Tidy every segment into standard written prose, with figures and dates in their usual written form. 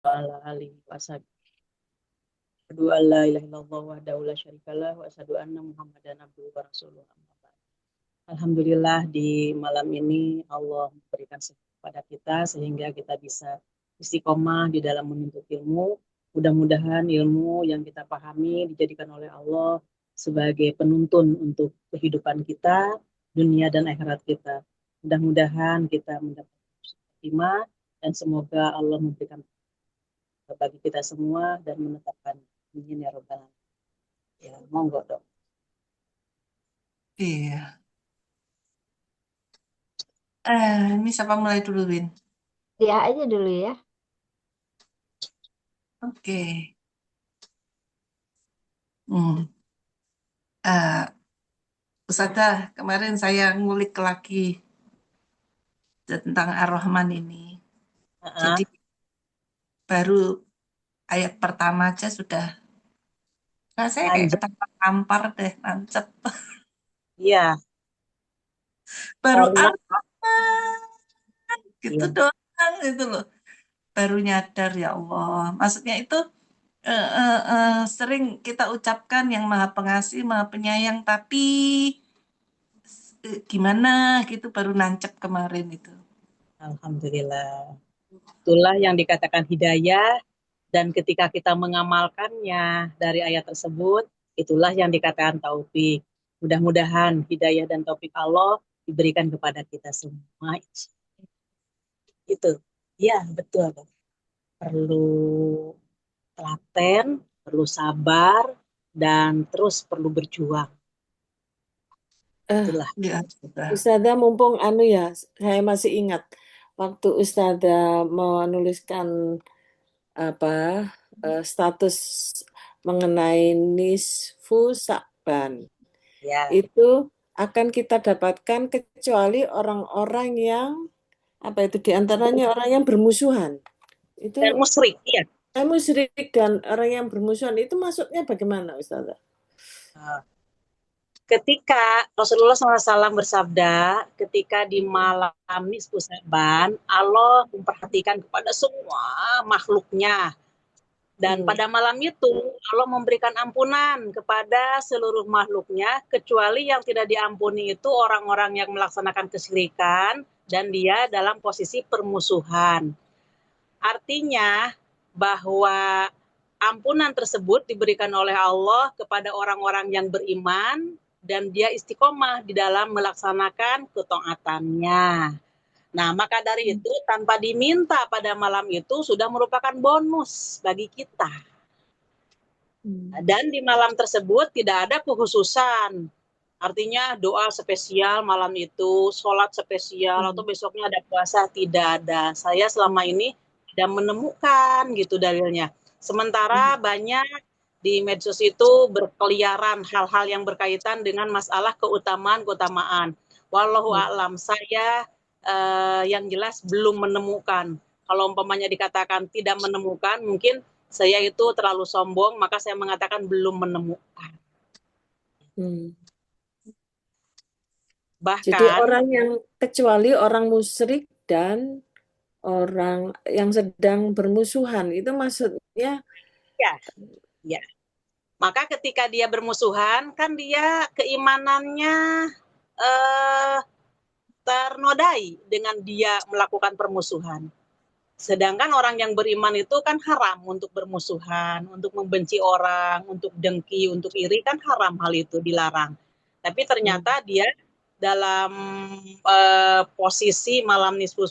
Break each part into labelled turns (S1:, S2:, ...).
S1: ala alihi wasallam. Asyhadu an la ilaha illallah wahdahu la syarikalah wa asyhadu anna Muhammadan abduhu wa rasuluh. Alhamdulillah di malam ini Allah memberikan kepada kita sehingga kita bisa istiqomah di dalam menuntut ilmu. Mudah-mudahan ilmu yang kita pahami dijadikan oleh Allah sebagai penuntun untuk kehidupan kita, dunia dan akhirat kita. Mudah-mudahan kita mendapat hikmah dan semoga Allah memberikan bagi kita semua dan menetapkan amin ya robbal alamin. Ya, monggo dok.
S2: Iya. Ini siapa mulai dulu, Win?
S3: Dia aja dulu ya.
S2: Oke. Hmm. Eh, Ustazah, kemarin saya ngulik lagi tentang Ar-Rahman ini. Jadi baru ayat pertama aja sudah rasanya kayak
S1: Anjay,
S2: ketampar deh, nancep.
S1: iya,
S2: Baru
S1: karena
S2: Ar-Rahman gitu
S1: iya,
S2: doang itu loh. Baru nyadar ya Allah. Maksudnya itu sering kita ucapkan yang Maha Pengasih, Maha Penyayang, tapi gimana gitu baru nancep kemarin itu.
S1: alhamdulillah. Itulah yang dikatakan hidayah dan ketika kita mengamalkannya dari ayat tersebut, itulah yang dikatakan taufik. Mudah-mudahan hidayah dan taufik Allah diberikan kepada kita semua. Itu, ya betul. Dok. Perlu telaten, perlu sabar, dan terus perlu berjuang.
S4: Eh,
S1: Itulah.
S2: Ya, sudah.
S4: Ustazah mumpung ya, saya masih ingat waktu Ustazah menuliskan apa status mengenai nisfu Sa'ban.
S1: Ya,
S4: Itu akan kita dapatkan kecuali orang-orang yang itu diantaranya orang yang bermusuhan. Itu
S1: dan musyrik, ya.
S4: musyrik dan orang yang bermusuhan itu maksudnya bagaimana Ustazah?
S1: Nah, ketika Rasulullah SAW bersabda, ketika di malam nisfu Sa'ban, Allah memperhatikan kepada semua makhluknya. Dan pada malam itu Allah memberikan ampunan kepada seluruh makhluknya, kecuali yang tidak diampuni itu orang-orang yang melaksanakan kesyirikan dan dia dalam posisi permusuhan. Artinya bahwa ampunan tersebut diberikan oleh Allah kepada orang-orang yang beriman dan dia istiqomah di dalam melaksanakan ketaatannya. Nah, maka dari itu tanpa diminta pada malam itu sudah merupakan bonus bagi kita. Dan di malam tersebut tidak ada kekhususan. Artinya doa spesial malam itu, sholat spesial, atau besoknya ada puasa, tidak ada. Saya selama ini tidak menemukan gitu dalilnya. Sementara banyak di medsos itu berkeliaran hal-hal yang berkaitan dengan masalah keutamaan. Wallahu a'lam, saya yang jelas belum menemukan. Kalau umpamanya dikatakan tidak menemukan, mungkin saya itu terlalu sombong, maka saya mengatakan belum menemukan. Bahkan
S4: Jadi orang yang kecuali orang musyrik dan orang yang sedang bermusuhan itu maksudnya
S1: ya, ya. Maka ketika dia bermusuhan, kan dia keimanannya ternodai dengan dia melakukan permusuhan. Sedangkan orang yang beriman itu kan haram untuk bermusuhan, untuk membenci orang, untuk dengki, untuk iri, kan haram hal itu, dilarang. Tapi ternyata dia dalam posisi malam nisfu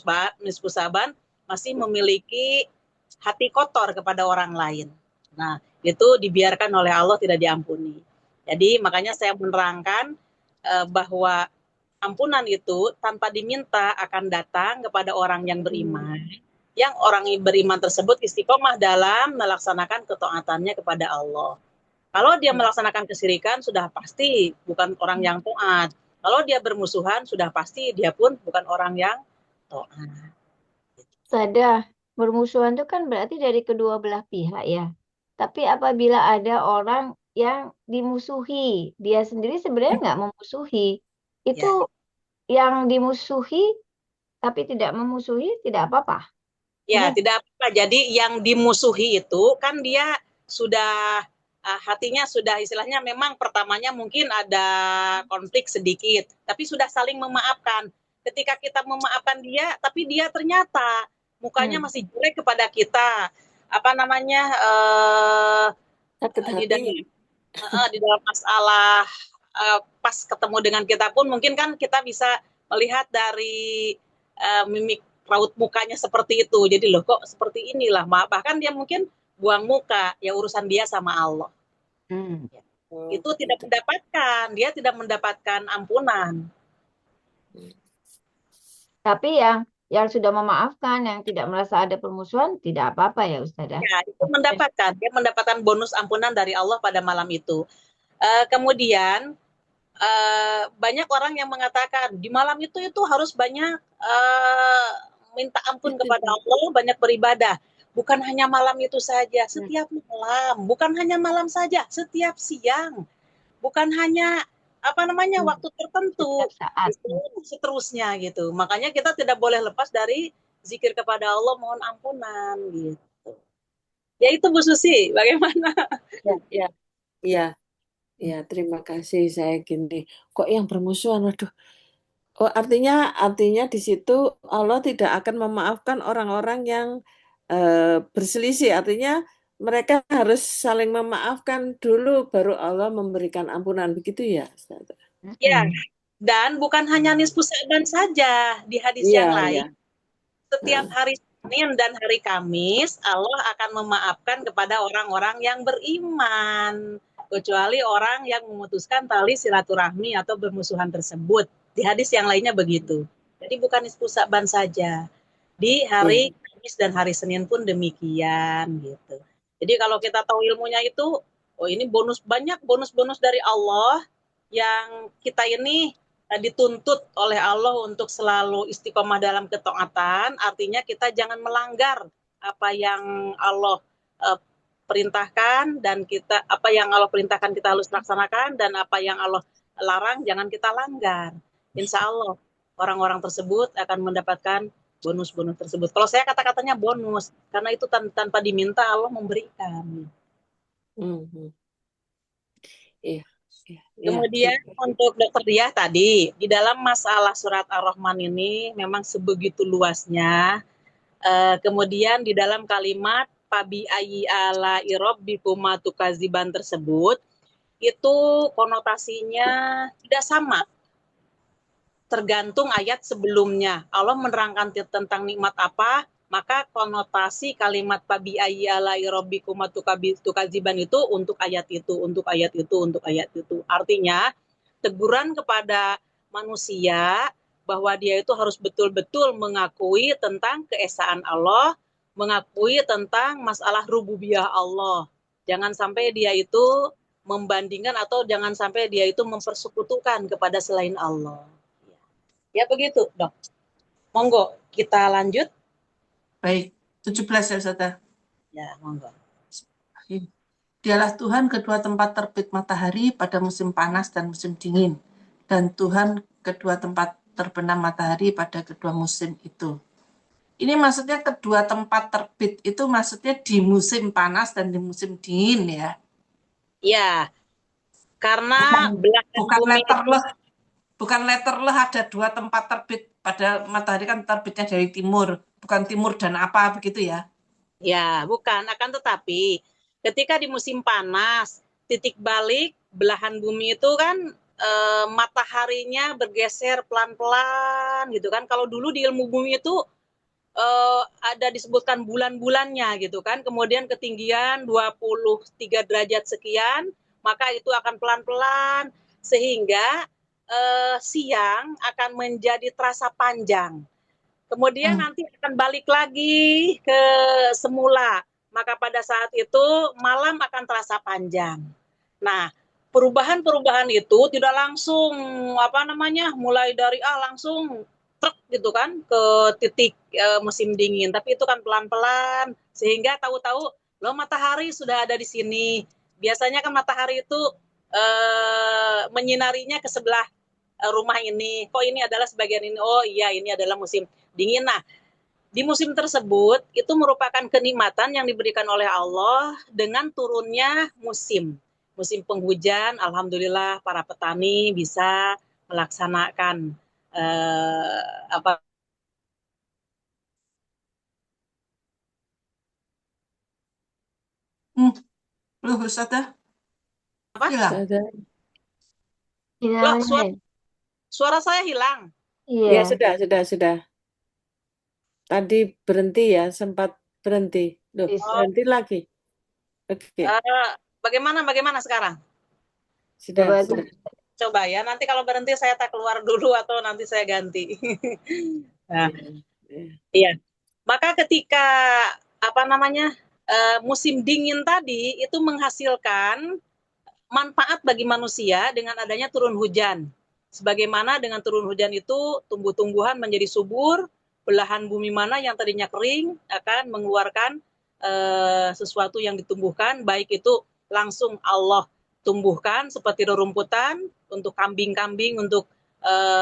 S1: Sa'ban masih memiliki hati kotor kepada orang lain. Nah, itu dibiarkan oleh Allah, tidak diampuni. Jadi makanya saya menerangkan bahwa ampunan itu tanpa diminta akan datang kepada orang yang beriman. Yang orang beriman tersebut istiqomah dalam melaksanakan ketaatannya kepada Allah. Kalau dia melaksanakan kesyirikan, sudah pasti bukan orang yang taat. Kalau dia bermusuhan, sudah pasti dia pun bukan orang yang taat.
S3: Sadah, bermusuhan itu kan berarti dari kedua belah pihak ya. Tapi apabila ada orang yang dimusuhi, dia sendiri sebenarnya nggak memusuhi. Itu yang dimusuhi tapi tidak memusuhi tidak apa-apa.
S1: Ya, tidak apa-apa. Jadi yang dimusuhi itu kan dia sudah hatinya sudah istilahnya memang pertamanya mungkin ada konflik sedikit, tapi sudah saling memaafkan. Ketika kita memaafkan dia, tapi dia ternyata mukanya masih jelek kepada kita. Apa namanya?
S4: Sakit
S1: Di
S4: hati.
S1: dalam di dalam masalah pas ketemu dengan kita pun mungkin kan kita bisa melihat dari mimik raut mukanya seperti itu. Jadi loh kok seperti inilah, bahkan dia mungkin buang muka, ya urusan dia sama Allah.
S4: Oh,
S1: Itu tidak
S4: begitu.
S1: dia tidak mendapatkan ampunan.
S3: Tapi yang sudah memaafkan, yang tidak merasa ada permusuhan, tidak apa-apa ya Ustazah.
S1: Ya, itu dia mendapatkan bonus ampunan dari Allah pada malam itu. Kemudian banyak orang yang mengatakan di malam itu harus banyak minta ampun kepada Allah, banyak beribadah. Bukan hanya malam itu saja, setiap malam. Bukan hanya malam saja, setiap siang. Bukan hanya waktu tertentu,
S3: Setiap saat.
S1: seterusnya gitu. Makanya kita tidak boleh lepas dari zikir kepada Allah, mohon ampunan gitu. Ya itu Bu Susi, bagaimana?
S4: Ya, ya, ya, terima kasih. Saya gini, kok yang bermusuhan? Waduh. Oh, artinya di situ Allah tidak akan memaafkan orang-orang yang berselisih. Artinya mereka harus saling memaafkan dulu, baru Allah memberikan ampunan. Begitu ya, Ustaz?
S1: Ya, dan bukan hanya nisfu Sa'ban saja. Di hadis
S4: Iya,
S1: yang
S4: iya.
S1: lain, setiap hari Senin dan hari Kamis, Allah akan memaafkan kepada orang-orang yang beriman. Kecuali orang yang memutuskan tali silaturahmi atau bermusuhan tersebut. Di hadis yang lainnya begitu. Jadi bukan nisfu Sa'ban saja. Di hari Kamis dan hari Senin pun demikian gitu. Jadi kalau kita tahu ilmunya itu, oh ini bonus dari Allah yang kita ini dituntut oleh Allah untuk selalu istiqomah dalam ketaatan, artinya kita jangan melanggar apa yang Allah perintahkan dan apa yang Allah perintahkan kita harus laksanakan dan apa yang Allah larang jangan kita langgar. Insya Allah orang-orang tersebut akan mendapatkan bonus-bonus tersebut. Kalau saya kata-katanya bonus, karena itu tanpa diminta Allah memberikan.
S4: Iya.
S1: Kemudian untuk Dokter Diah tadi, di dalam masalah surat Ar-Rahman ini memang sebegitu luasnya. Kemudian di dalam kalimat Pabi ayyi ala irabbikuma tukaziban tersebut, itu konotasinya tidak sama. Tergantung ayat sebelumnya. Allah menerangkan tentang nikmat apa, maka konotasi kalimat Pabi ayyi ala irabbikuma tukaziban itu untuk ayat itu, untuk ayat itu, untuk ayat itu. Artinya, teguran kepada manusia bahwa dia itu harus betul-betul mengakui tentang keesaan Allah, mengakui tentang masalah rububiyah Allah. Jangan sampai dia itu membandingkan atau jangan sampai dia itu mempersekutukan kepada selain Allah. Ya begitu, Dok. Monggo kita lanjut.
S2: Baik, 17 ya Ustazah.
S1: Ya, monggo.
S2: Dialah Tuhan kedua tempat terbit matahari pada musim panas dan musim dingin, dan Tuhan kedua tempat terbenam matahari pada kedua musim itu. Ini maksudnya kedua tempat terbit itu maksudnya di musim panas dan di musim dingin ya?
S1: Ya, karena
S2: bukan letter leh ada dua tempat terbit pada matahari kan terbitnya dari timur, bukan timur dan apa begitu ya?
S1: Ya, bukan. Akan tetapi ketika di musim panas, titik balik belahan bumi itu kan mataharinya bergeser pelan-pelan gitu kan. Kalau dulu di ilmu bumi itu ada disebutkan bulan-bulannya gitu kan. Kemudian ketinggian 23 derajat sekian, maka itu akan pelan-pelan sehingga siang akan menjadi terasa panjang. Kemudian nanti akan balik lagi ke semula. Maka pada saat itu malam akan terasa panjang. Nah, perubahan-perubahan itu tidak langsung mulai dari langsung truk gitu kan ke titik musim dingin, tapi itu kan pelan-pelan sehingga tahu-tahu loh matahari sudah ada di sini. Biasanya kan matahari itu menyinarinya ke sebelah rumah ini. Kok ini adalah sebagian ini? Oh iya, ini adalah musim dingin. Nah, Di musim tersebut itu merupakan kenikmatan yang diberikan oleh Allah dengan turunnya musim penghujan. Alhamdulillah para petani bisa melaksanakan apa
S2: Loh, Ustazah,
S1: apa?
S2: hilang.
S4: Sudah.
S1: Loh,
S3: Hilang ya.
S1: suara saya hilang.
S4: Ya,
S3: Iya.
S4: sudah. Tadi berhenti ya, sempat berhenti. Loh,
S3: Bis-
S1: Oh,
S4: berhenti lagi. Oke,
S1: bagaimana sekarang?
S3: Udah
S4: sudah.
S3: bagus.
S1: Coba ya, nanti kalau berhenti saya tak keluar dulu atau nanti saya ganti. Nah,
S4: Ya, ya.
S1: iya. Maka ketika musim dingin tadi itu menghasilkan manfaat bagi manusia dengan adanya turun hujan. Sebagaimana dengan turun hujan itu tumbuh-tumbuhan menjadi subur, belahan bumi mana yang tadinya kering akan mengeluarkan sesuatu yang ditumbuhkan, baik itu langsung Allah tumbuhkan seperti rerumputan untuk kambing-kambing, untuk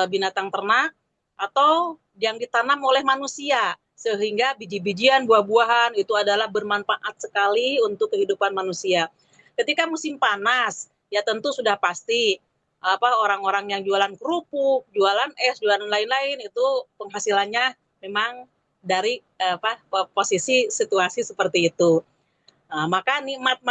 S1: binatang ternak, atau yang ditanam oleh manusia sehingga biji-bijian, buah-buahan itu adalah bermanfaat sekali untuk kehidupan manusia. Ketika musim panas, ya tentu sudah pasti orang-orang yang jualan kerupuk, jualan es, jualan lain-lain itu penghasilannya memang dari posisi situasi seperti itu. Nah, maka nikmat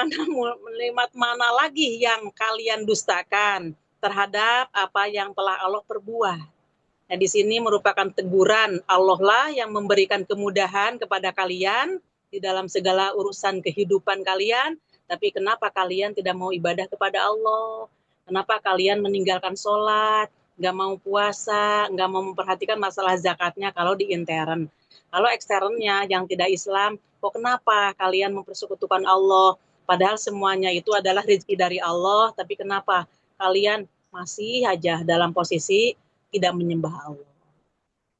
S1: mana lagi yang kalian dustakan terhadap apa yang telah Allah perbuat. Nah, di sini merupakan teguran Allah lah yang memberikan kemudahan kepada kalian di dalam segala urusan kehidupan kalian, tapi kenapa kalian tidak mau ibadah kepada Allah? Kenapa kalian meninggalkan sholat, nggak mau puasa, nggak mau memperhatikan masalah zakatnya kalau di intern. Kalau eksternnya yang tidak Islam, kok kenapa kalian mempersekutukan Allah? Padahal semuanya itu adalah rezeki dari Allah, tapi kenapa kalian masih aja dalam posisi tidak menyembah Allah.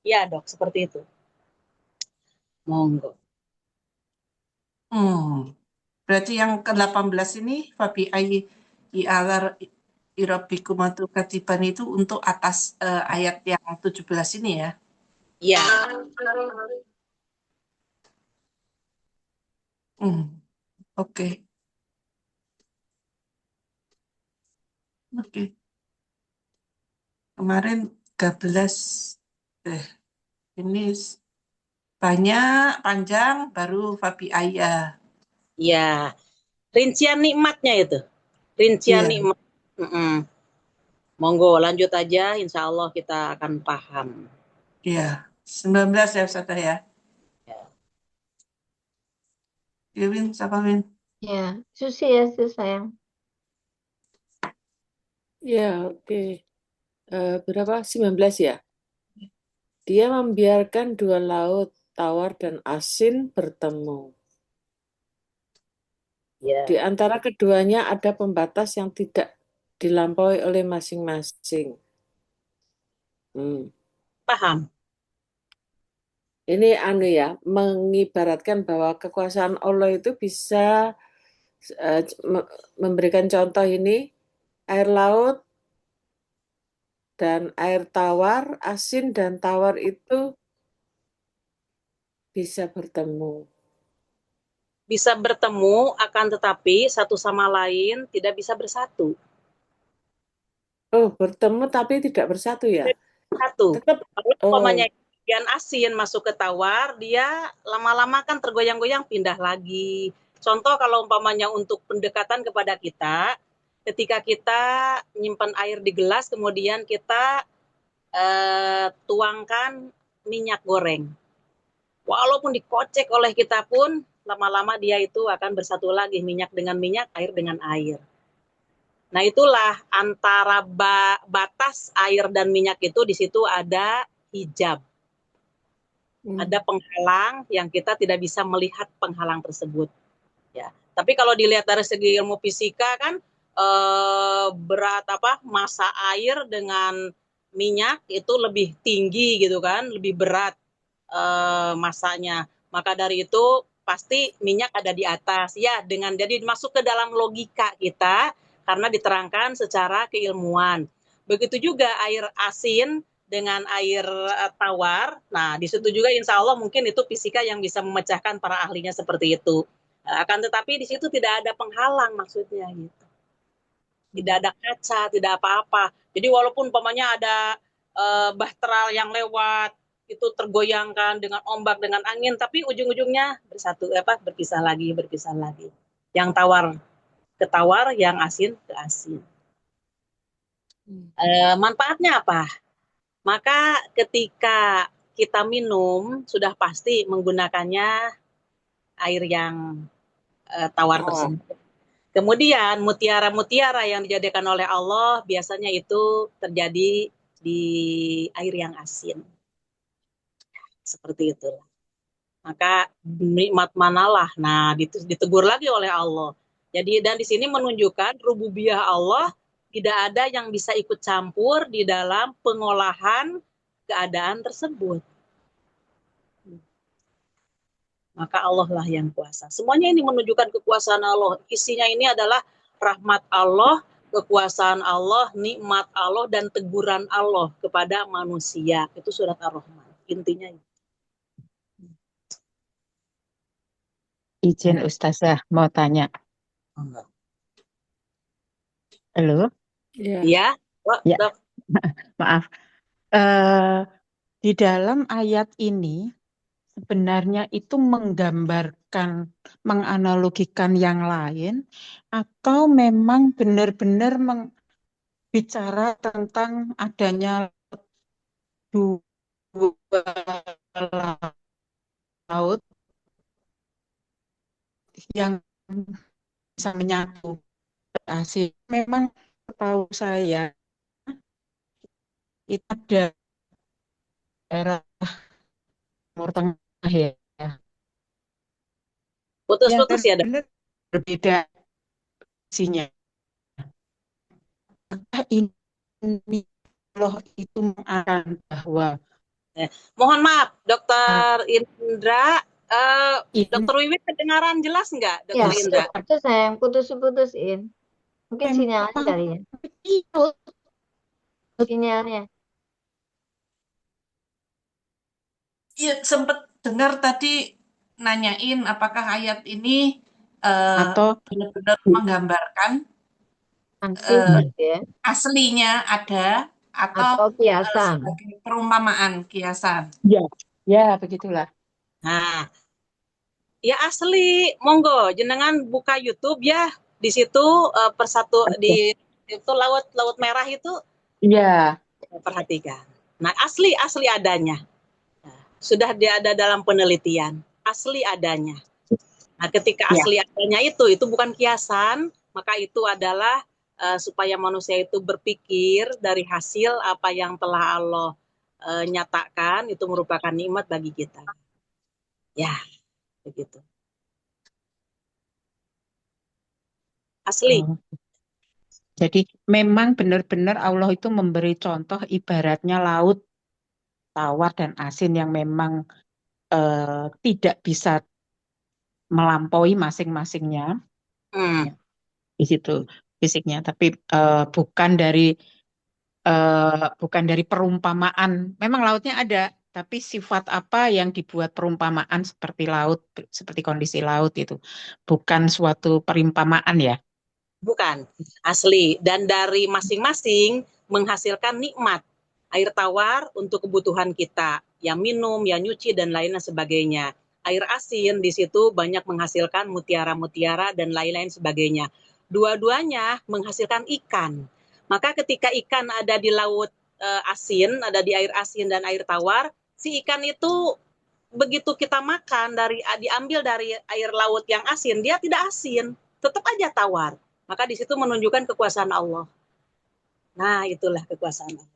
S1: Ya dok, seperti itu. Monggo.
S2: Berarti yang ke-18 ini Fabi Alar Irabbikumatu Katiban itu untuk atas ayat yang 17 ini ya.
S1: Ya,
S2: Oke. Oke. Kemarin 13 ini banyak panjang baru Fabi Ayah.
S1: ya. Rincian nikmatnya itu. Rincian
S2: Iya.
S1: nikmat. Monggo lanjut aja, insya Allah kita akan paham.
S2: Iya. 19 ya Ustazah ya.
S1: Ya.
S2: Ya, Win, siapa Win?
S3: Ya, Susi ya, Sus sayang.
S4: Ya, oke. Berapa? 19 ya? Dia membiarkan dua laut, tawar dan asin bertemu.
S1: Ya.
S4: Di antara keduanya ada pembatas yang tidak dilampaui oleh masing-masing.
S1: Paham.
S4: Ini ya, mengibaratkan bahwa kekuasaan Allah itu bisa memberikan contoh ini, air laut dan air tawar, asin dan tawar itu bisa bertemu.
S1: Bisa bertemu, akan tetapi satu sama lain tidak bisa bersatu.
S4: Oh, bertemu tapi tidak bersatu ya?
S1: Satu.
S4: Tetap.
S1: Kalau
S4: Oh,
S1: umpamanya ikan asin masuk ke tawar, dia lama-lama kan tergoyang-goyang pindah lagi. Contoh kalau umpamanya untuk pendekatan kepada kita, ketika kita nyimpan air di gelas, kemudian kita tuangkan minyak goreng. Walaupun dikocek oleh kita pun, lama-lama dia itu akan bersatu lagi, minyak dengan minyak, air dengan air. Nah, itulah antara batas air dan minyak itu, di situ ada hijab. Ada penghalang yang kita tidak bisa melihat penghalang tersebut. Ya. Tapi kalau dilihat dari segi ilmu fisika kan berat massa air dengan minyak itu lebih tinggi gitu kan, lebih berat massanya. Maka dari itu pasti minyak ada di atas. Ya, jadi masuk ke dalam logika kita karena diterangkan secara keilmuan. Begitu juga air asin dengan air tawar. Nah, di situ juga insya Allah mungkin itu fisika yang bisa memecahkan para ahlinya seperti itu. Akan tetapi di situ tidak ada penghalang maksudnya gitu. Tidak ada kaca, tidak apa-apa. Jadi walaupun umpamanya ada bahtera yang lewat, itu tergoyangkan dengan ombak, dengan angin, tapi ujung-ujungnya berpisah lagi. Yang tawar ke tawar, yang asin ke asin. Manfaatnya apa? Maka ketika kita minum, sudah pasti menggunakannya air yang tawar tersebut. Kemudian mutiara-mutiara yang dijadikan oleh Allah biasanya itu terjadi di air yang asin. Seperti itu. Maka nikmat manalah. Nah, ditegur lagi oleh Allah. Jadi dan di sini menunjukkan rububiyah Allah, tidak ada yang bisa ikut campur di dalam pengolahan keadaan tersebut. Maka Allah lah yang kuasa. Semuanya ini menunjukkan kekuasaan Allah. Isinya ini adalah rahmat Allah, kekuasaan Allah, nikmat Allah, dan teguran Allah kepada manusia. Itu surat Ar-Rahman. Intinya itu.
S5: Izin Ustazah mau tanya. Halo?
S1: Ya,
S5: Ya. Maaf. Di dalam ayat ini sebenarnya itu menggambarkan, menganalogikan yang lain, atau memang benar-benar bicara tentang adanya dua laut yang bisa menyatu. Asli. Memang setahu saya itu ada daerah Timur Tengah ya.
S1: Putus-putus ya, Dok?
S5: Benar berbeda isinya. Ini loh itu mengarahkan bahwa
S1: mohon maaf, Dokter Indra, Dokter Wiwit kedengaran jelas nggak, Dokter Indra?
S3: Itu saya yang putus-putusin. Mungkin sinyalnya kali ya. Sinyalnya.
S2: Iya, sempat dengar tadi nanyain apakah ayat ini
S5: atau
S2: benar-benar menggambarkan aslinya ada atau
S3: kiasan.
S2: sebagai perumpamaan, kiasan.
S5: Ya, begitulah.
S1: Nah, ya asli, monggo jenengan buka YouTube ya, di situ persatu di itu laut merah itu.
S5: Iya.
S1: Perhatikan. Nah, asli adanya. Nah, sudah ada dalam penelitian, asli adanya. Nah, ketika asli adanya itu bukan kiasan, maka itu adalah supaya manusia itu berpikir dari hasil apa yang telah Allah nyatakan, itu merupakan nikmat bagi kita. Ya, begitu. Asli.
S5: Jadi memang benar-benar Allah itu memberi contoh ibaratnya laut tawar dan asin yang memang tidak bisa melampaui masing-masingnya. Di situ fisiknya, tapi bukan dari perumpamaan. Memang lautnya ada, tapi sifat apa yang dibuat perumpamaan seperti laut, seperti kondisi laut itu, bukan suatu perumpamaan ya.
S1: Bukan, asli. Dan dari masing-masing menghasilkan nikmat. Air tawar untuk kebutuhan kita, yang minum, yang nyuci, dan lain sebagainya. Air asin di situ banyak menghasilkan mutiara-mutiara dan lain-lain sebagainya. Dua-duanya menghasilkan ikan. Maka ketika ikan ada di laut asin, ada di air asin dan air tawar, si ikan itu begitu kita makan diambil dari air laut yang asin, dia tidak asin, tetap aja tawar. Maka di situ menunjukkan kekuasaan Allah. Nah, itulah kekuasaan Allah.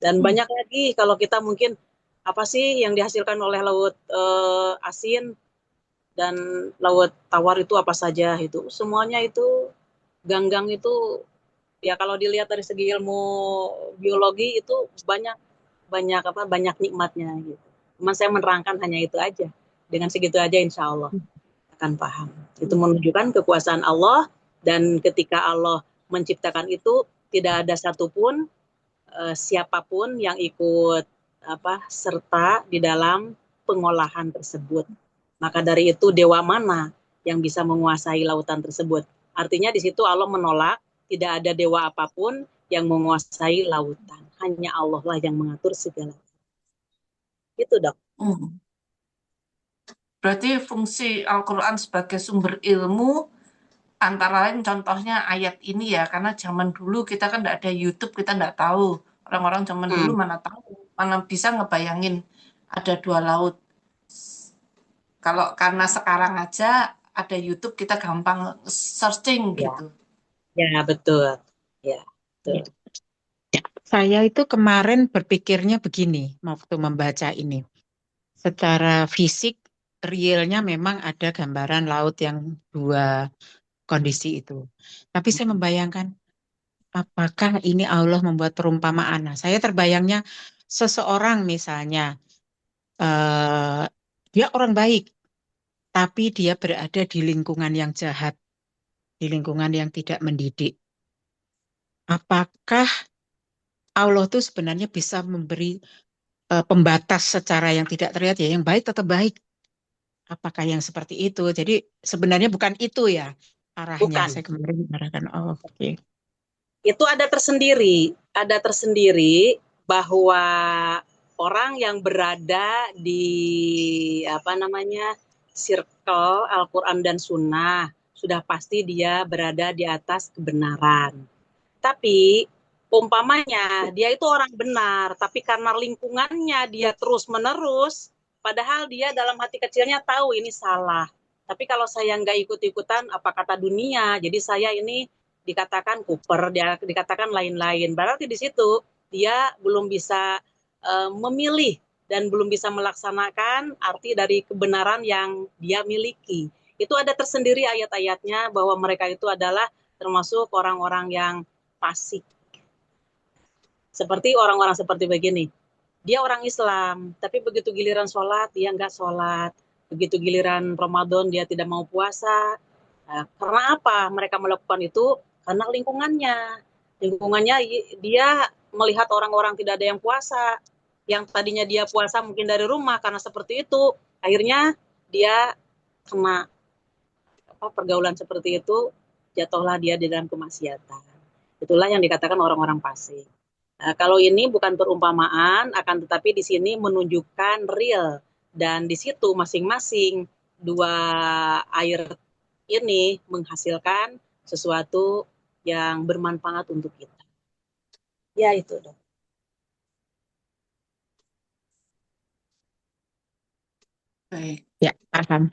S1: Dan banyak lagi kalau kita mungkin apa sih yang dihasilkan oleh laut asin dan laut tawar itu apa saja itu. Semuanya itu ganggang itu ya kalau dilihat dari segi ilmu biologi itu banyak nikmatnya gitu. Cuman saya menerangkan hanya itu aja. Dengan segitu aja insya Allah akan paham. Itu menunjukkan kekuasaan Allah, dan ketika Allah menciptakan itu tidak ada satupun siapapun yang ikut serta di dalam pengolahan tersebut. Maka dari itu dewa mana yang bisa menguasai lautan tersebut? Artinya di situ Allah menolak, tidak ada dewa apapun yang menguasai lautan. Hanya Allah lah yang mengatur segala. Itu dok.
S2: Berarti fungsi Al-Quran sebagai sumber ilmu antara lain contohnya ayat ini ya, karena zaman dulu kita kan tidak ada YouTube, kita tidak tahu. Orang-orang zaman dulu mana tahu, mana bisa ngebayangin ada dua laut. Kalau karena sekarang aja ada YouTube, kita gampang searching
S1: Ya.
S2: gitu.
S1: Ya betul. Ya. Betul.
S5: Ya, saya itu kemarin berpikirnya begini, waktu membaca ini. Secara fisik, realnya memang ada gambaran laut yang dua kondisi itu. Tapi saya membayangkan, apakah ini Allah membuat perumpamaan? Nah, saya terbayangnya seseorang misalnya, dia orang baik, tapi dia berada di lingkungan yang jahat, di lingkungan yang tidak mendidik. Apakah Allah itu sebenarnya bisa memberi pembatas secara yang tidak terlihat ya, yang baik tetap baik. Apakah yang seperti itu? Jadi sebenarnya bukan itu ya arahnya.
S1: Bukan.
S5: Saya kemarin mengatakan, oh, oke.
S1: Itu ada tersendiri bahwa orang yang berada di circle Al-Quran dan Sunnah sudah pasti dia berada di atas kebenaran. Tapi umpamanya dia itu orang benar, tapi karena lingkungannya dia terus-menerus, padahal dia dalam hati kecilnya tahu ini salah. Tapi kalau saya nggak ikut-ikutan, apa kata dunia, jadi saya ini dikatakan kuper, dia dikatakan lain-lain. Berarti di situ dia belum bisa memilih dan belum bisa melaksanakan arti dari kebenaran yang dia miliki. Itu ada tersendiri ayat-ayatnya bahwa mereka itu adalah termasuk orang-orang yang fasik. Seperti orang-orang seperti begini. Dia orang Islam, tapi begitu giliran sholat, dia nggak sholat. Begitu giliran Ramadan, dia tidak mau puasa. Nah, karena apa mereka melakukan itu? Karena lingkungannya. Lingkungannya dia melihat orang-orang tidak ada yang puasa. Yang tadinya dia puasa mungkin dari rumah, karena seperti itu. Akhirnya dia kena pergaulan seperti itu, jatuhlah dia di dalam kemaksiatan. Itulah yang dikatakan orang-orang fasik. Nah, kalau ini bukan perumpamaan, akan tetapi di sini menunjukkan real. Dan di situ masing-masing dua air ini menghasilkan sesuatu yang bermanfaat untuk kita. Ya itu dong.
S2: Baik.
S5: Ya, paham.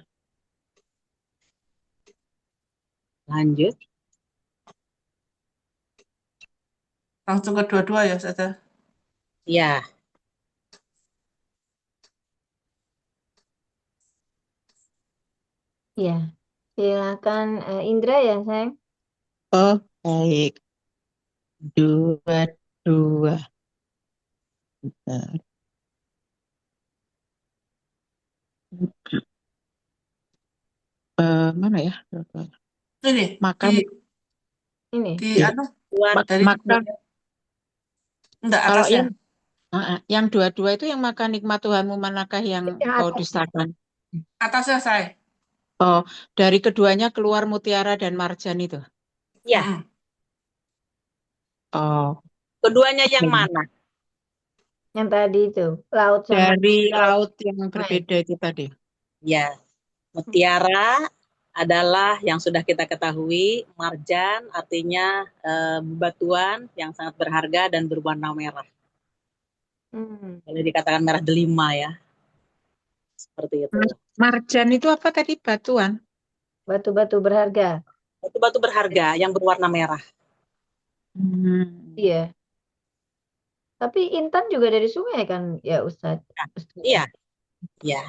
S1: Lanjut.
S2: Langsung kedua-dua ya, Ustazah?
S1: Ya.
S3: Ya, silakan Indra ya, sayang.
S5: Oh, baik. Dua. Bentar. Mana ya?
S2: Ini,
S5: Makan.
S3: Ini.
S2: di
S5: Ya.
S2: dari
S5: Makan.
S2: enggak
S5: Kalau
S2: atasnya.
S5: yang dua-dua itu yang makan nikmat Tuhanmu manakah yang
S3: Yang
S5: kau
S3: atas.
S5: dustakan?
S2: Atasnya saya.
S5: Oh, dari keduanya keluar mutiara dan marjan itu.
S1: Ya.
S5: Oh.
S1: Keduanya yang
S5: Oke.
S1: mana?
S3: Yang tadi itu, laut sama
S5: Dari laut yang
S3: sungai.
S5: berbeda itu tadi.
S1: Ya. Mutiara adalah yang sudah kita ketahui, marjan artinya batuan yang sangat berharga dan berwarna merah. Jadi dikatakan merah delima ya. Seperti itu.
S5: Marjan itu apa tadi? Batuan?
S3: Batu-batu berharga.
S1: Batu-batu berharga yang berwarna merah.
S3: Iya. Tapi intan juga dari sungai kan ya Ustadz?
S1: Iya. Ya.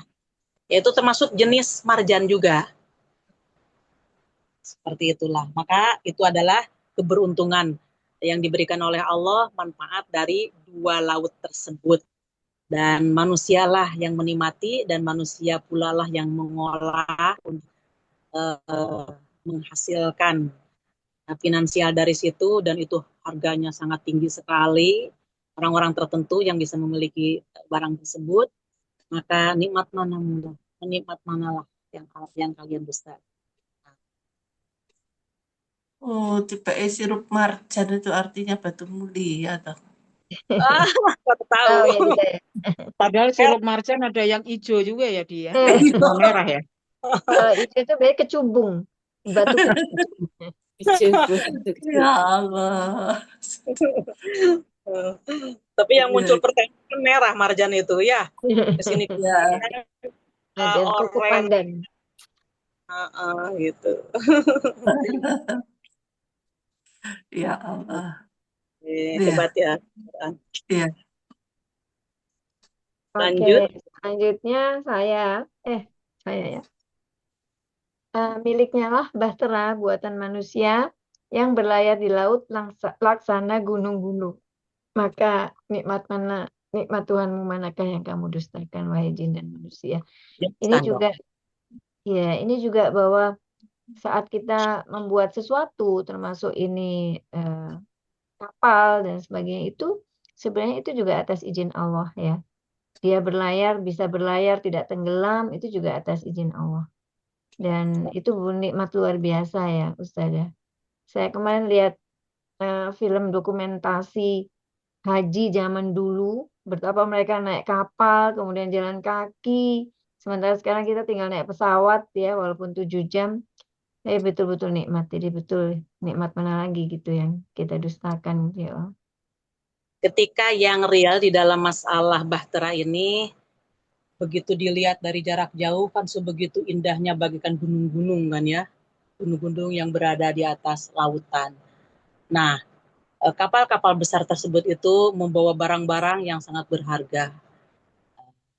S1: Itu termasuk jenis marjan juga. Seperti itulah. Maka itu adalah keberuntungan yang diberikan oleh Allah, manfaat dari dua laut tersebut. Dan manusialah yang menikmati dan manusia pula lah yang mengolah untuk menghasilkan finansial dari situ, dan itu harganya sangat tinggi sekali. orang-orang tertentu yang bisa memiliki barang tersebut, maka nikmat mana mudah, nikmat manalah yang kalian dusta.
S2: Oh, tipe sirup marjan itu artinya batu mulia toh.
S1: Ah, aku tahu.
S3: Tahu ya kita ya.
S5: Padahal sirup marjan ada yang hijau juga ya dia, warna merah ya.
S3: Kalau itu biasanya kecubung, batu kecubung.
S2: Ya Allah.
S1: Tapi yang muncul
S2: Iya,
S1: pertama kan merah marjan itu ya. Kesini
S2: iya.
S3: Ada kuku
S1: oranye
S3: pandan.
S1: gitu.
S2: Ya Allah. Iya,
S1: Hebat ya.
S2: iya.
S3: Oke,
S1: Lanjut.
S3: selanjutnya saya ya. Miliknya lah bahtera buatan manusia yang berlayar di laut laksana gunung-gunung. Maka nikmat Tuhanmu manakah yang kamu dustakan, wahai jin dan manusia? Ini
S1: Standar.
S3: juga, ya, ini juga bahwa saat kita membuat sesuatu, termasuk ini kapal dan sebagainya, itu sebenarnya itu juga atas izin Allah ya. Dia bisa berlayar tidak tenggelam, itu juga atas izin Allah. Dan itu nikmat luar biasa ya, Ustazah. Saya kemarin lihat film dokumentasi haji zaman dulu, betapa mereka naik kapal, kemudian jalan kaki. Sementara sekarang kita tinggal naik pesawat ya, walaupun 7 jam. Betul-betul nikmat. Jadi betul nikmat mana lagi gitu yang kita dustakan ya Allah.
S1: Ketika yang real di dalam masalah bahtera ini, begitu dilihat dari jarak jauh kan sebegitu indahnya bagaikan gunung-gunung kan ya. Gunung-gunung yang berada di atas lautan. Nah, kapal-kapal besar tersebut itu membawa barang-barang yang sangat berharga.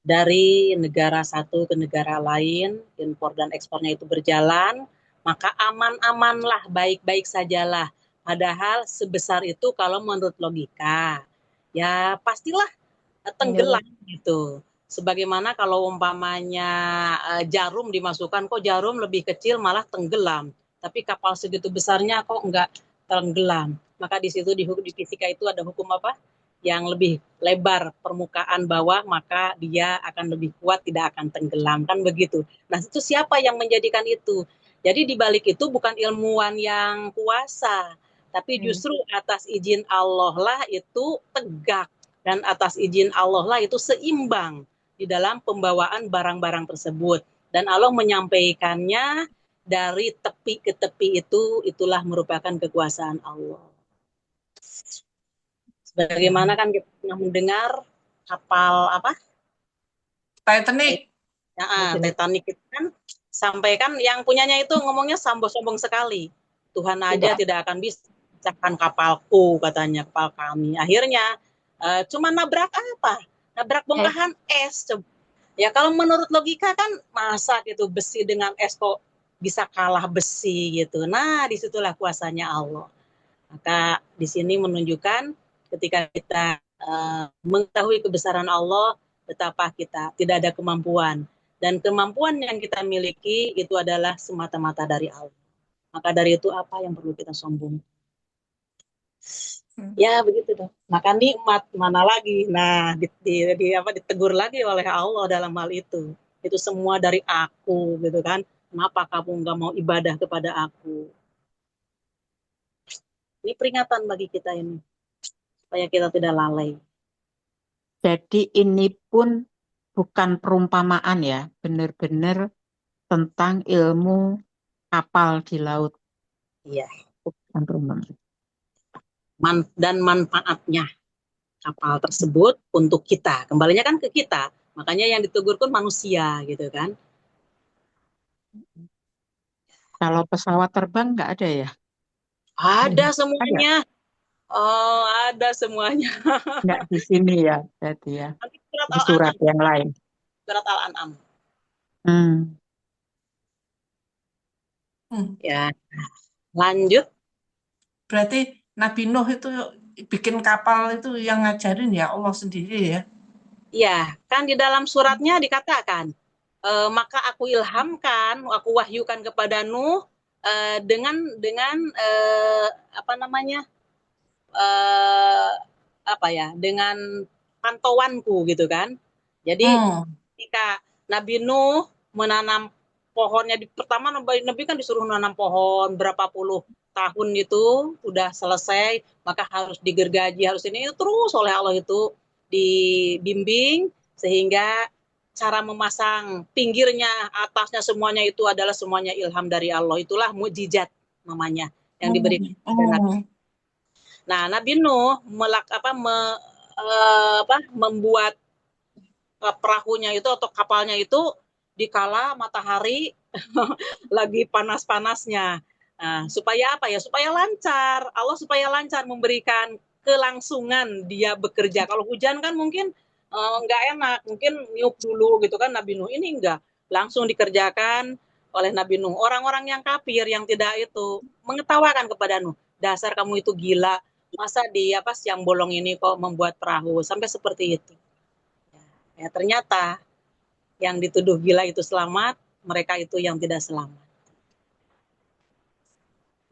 S1: Dari negara satu ke negara lain, impor dan ekspornya itu berjalan, maka aman-amanlah, baik-baik sajalah. Padahal sebesar itu kalau menurut logika, ya pastilah tenggelam gitu. Sebagaimana kalau umpamanya jarum dimasukkan, kok jarum lebih kecil malah tenggelam. Tapi kapal segitu besarnya kok enggak tenggelam. Maka di situ di fisika itu ada hukum apa? Yang lebih lebar permukaan bawah, maka dia akan lebih kuat, tidak akan tenggelam, kan begitu. Nah, itu siapa yang menjadikan itu? Jadi di balik itu bukan ilmuwan yang kuasa, tapi justru atas izin Allah lah itu tegak, dan atas izin Allah lah itu seimbang di dalam pembawaan barang-barang tersebut. Dan Allah menyampaikannya dari tepi ke tepi itu, itulah merupakan kekuasaan Allah. Sebagaimana kan kita pernah mendengar kapal apa?
S2: Titanic.
S1: Titanic itu kan sampai kan yang punyanya itu ngomongnya sombong sekali. Tuhan aja tidak akan bisa pecahkan kapalku, katanya, kapal kami. Akhirnya cuma nabrak apa? Nabrak bongkahan es. Ya kalau menurut logika kan masa gitu besi dengan es kok bisa kalah besi gitu. Nah, disitulah kuasanya Allah. Maka di sini menunjukkan ketika kita mengetahui kebesaran Allah, betapa kita tidak ada kemampuan. Dan kemampuan yang kita miliki itu adalah semata-mata dari Allah. Maka dari itu apa yang perlu kita sombong? Ya begitu dong. Maka nikmat mana lagi? Nah, ditegur lagi oleh Allah dalam hal itu. Itu semua dari aku, gitu kan? Kenapa kamu nggak mau ibadah kepada aku? Ini peringatan bagi kita ini, supaya kita tidak lalai.
S5: Jadi ini pun bukan perumpamaan ya, benar-benar tentang ilmu kapal di laut.
S1: Iya.
S5: Bukan perumpamaan.
S1: Dan manfaatnya kapal tersebut untuk kita. Kembalinya kan ke kita. Makanya yang ditegur pun manusia gitu kan.
S5: Kalau pesawat terbang nggak ada ya?
S1: Ada semuanya. Oh, ada semuanya.
S5: Nggak di sini ya, berarti ya.
S1: Nanti surat
S5: Di surat
S1: Al-An'am.
S5: yang lain.
S1: Surat Al-An'am. Ya, lanjut.
S2: Berarti Nabi Nuh itu bikin kapal itu yang ngajarin ya Allah sendiri ya?
S1: Iya, kan di dalam suratnya dikatakan, maka aku ilhamkan, aku wahyukan kepada Nuh dengan apa namanya, apa ya, dengan pantauanku gitu kan. Jadi ketika Nabi Nuh menanam pohonnya pertama Nabi kan disuruh menanam pohon berapa puluh tahun itu udah selesai, maka harus digergaji, harus ini terus oleh Allah itu dibimbing sehingga cara memasang pinggirnya, atasnya semuanya itu adalah semuanya ilham dari Allah. Itulah mukjizat namanya yang diberikan kepada Nabi. Nah, Nabi Nuh membuat perahunya itu atau kapalnya itu dikala matahari lagi panas-panasnya. Nah, supaya apa ya? Supaya lancar. Allah supaya lancar memberikan kelangsungan dia bekerja. Kalau hujan kan mungkin nggak enak, mungkin niup dulu gitu kan Nabi Nuh. Ini enggak, langsung dikerjakan oleh Nabi Nuh. Orang-orang yang kafir yang tidak itu mengetawakan kepada Nuh, dasar kamu itu gila, masa di siang bolong ini kok membuat perahu, sampai seperti itu. Ya, ternyata yang dituduh gila itu selamat, mereka itu yang tidak selamat.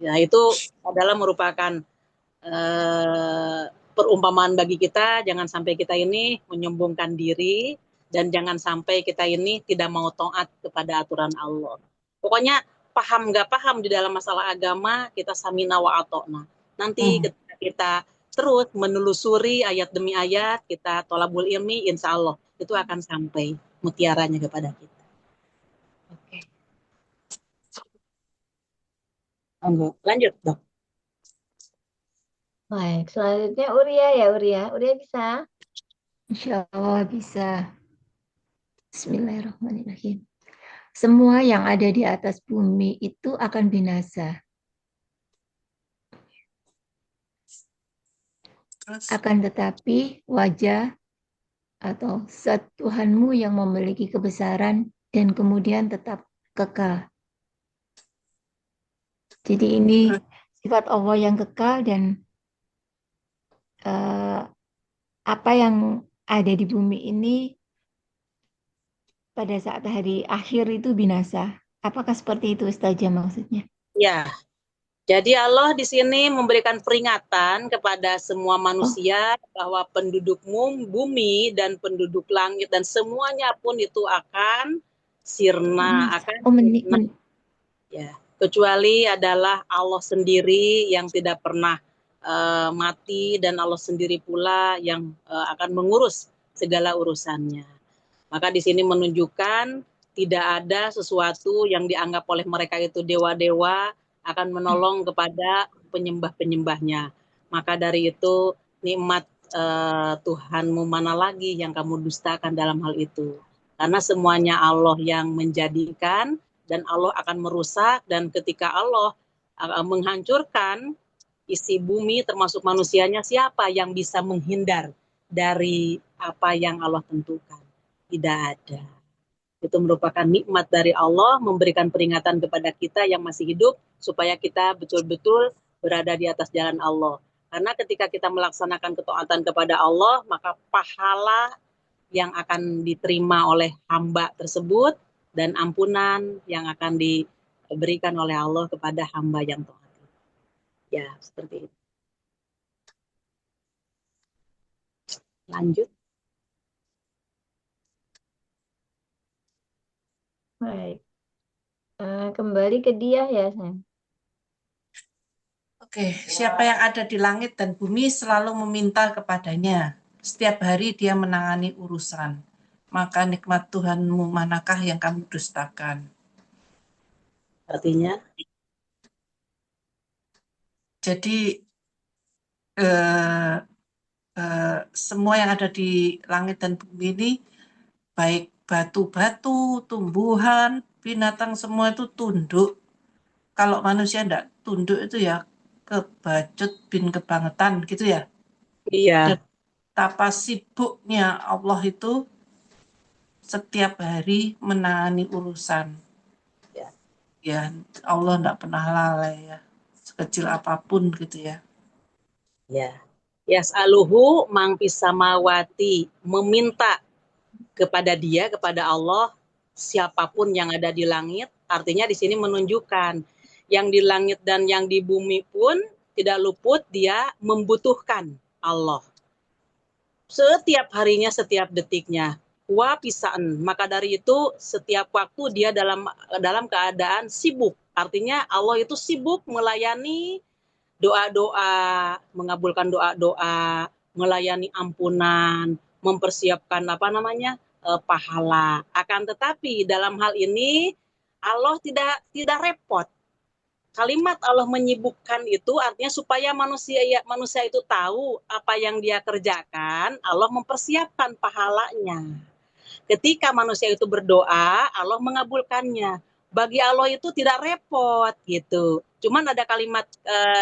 S1: Ya, itu adalah merupakan perumpamaan bagi kita, jangan sampai kita ini menyombongkan diri, dan jangan sampai kita ini tidak mau taat kepada aturan Allah. Pokoknya paham nggak paham di dalam masalah agama, kita samina wa atokna. Nanti ketika kita terus menelusuri ayat demi ayat, kita tolabul ilmi, insya Allah itu akan sampai mutiaranya kepada kita. Oke. Lanjut, Dok.
S3: Baik, selanjutnya Uria ya, Uria bisa?
S6: Insya Allah bisa. Bismillahirrahmanirrahim. Semua yang ada di atas bumi itu akan binasa. Akan tetapi wajah atau zat Tuhanmu yang memiliki kebesaran dan kemudian tetap kekal. Jadi ini sifat Allah yang kekal dan apa yang ada di bumi ini pada saat hari akhir itu binasa. Apakah seperti itu Ustazah maksudnya?
S1: Ya, jadi Allah di sini memberikan peringatan kepada semua manusia bahwa penduduk bumi dan penduduk langit dan semuanya pun itu akan sirna, ya, kecuali adalah Allah sendiri yang tidak pernah mati, dan Allah sendiri pula yang akan mengurus segala urusannya. Maka di sini menunjukkan tidak ada sesuatu yang dianggap oleh mereka itu dewa-dewa akan menolong kepada penyembah-penyembahnya. Maka dari itu nikmat Tuhanmu mana lagi yang kamu dustakan dalam hal itu. Karena semuanya Allah yang menjadikan dan Allah akan merusak, dan ketika Allah menghancurkan isi bumi termasuk manusianya, siapa yang bisa menghindar dari apa yang Allah tentukan? Tidak ada. Itu merupakan nikmat dari Allah, memberikan peringatan kepada kita yang masih hidup supaya kita betul-betul berada di atas jalan Allah. Karena ketika kita melaksanakan ketaatan kepada Allah, maka pahala yang akan diterima oleh hamba tersebut dan ampunan yang akan diberikan oleh Allah kepada hamba yang taat. Ya, seperti itu. Lanjut.
S3: Baik. Kembali ke dia ya, sayang.
S2: Oke, siapa yang ada di langit dan bumi selalu meminta kepadanya. Setiap hari dia menangani urusan. Maka nikmat Tuhanmu manakah yang kamu dustakan?
S1: Artinya?
S2: Jadi semua yang ada di langit dan bumi ini, baik batu-batu, tumbuhan, binatang, semua itu tunduk. Kalau manusia enggak tunduk itu ya kebacut bin kebangetan gitu ya.
S1: Iya.
S2: Betapa sibuknya Allah itu setiap hari menangani urusan. Ya, Allah enggak pernah lalai ya, sekecil apapun gitu ya.
S1: Ya. Yas'aluhu mang fis samawati, meminta kepada dia, kepada Allah, siapapun yang ada di langit. Artinya di sini menunjukkan yang di langit dan yang di bumi pun tidak luput dia membutuhkan Allah. setiap harinya, setiap detiknya. Wa pisaan. Maka dari itu setiap waktu dia dalam keadaan sibuk. Artinya Allah itu sibuk melayani doa-doa, mengabulkan doa-doa, melayani ampunan, mempersiapkan pahala. Akan tetapi dalam hal ini Allah tidak repot. Kalimat Allah menyibukkan itu artinya supaya manusia itu tahu apa yang dia kerjakan, Allah mempersiapkan pahalanya. Ketika manusia itu berdoa, Allah mengabulkannya. Bagi Allah itu tidak repot gitu. Cuman ada kalimat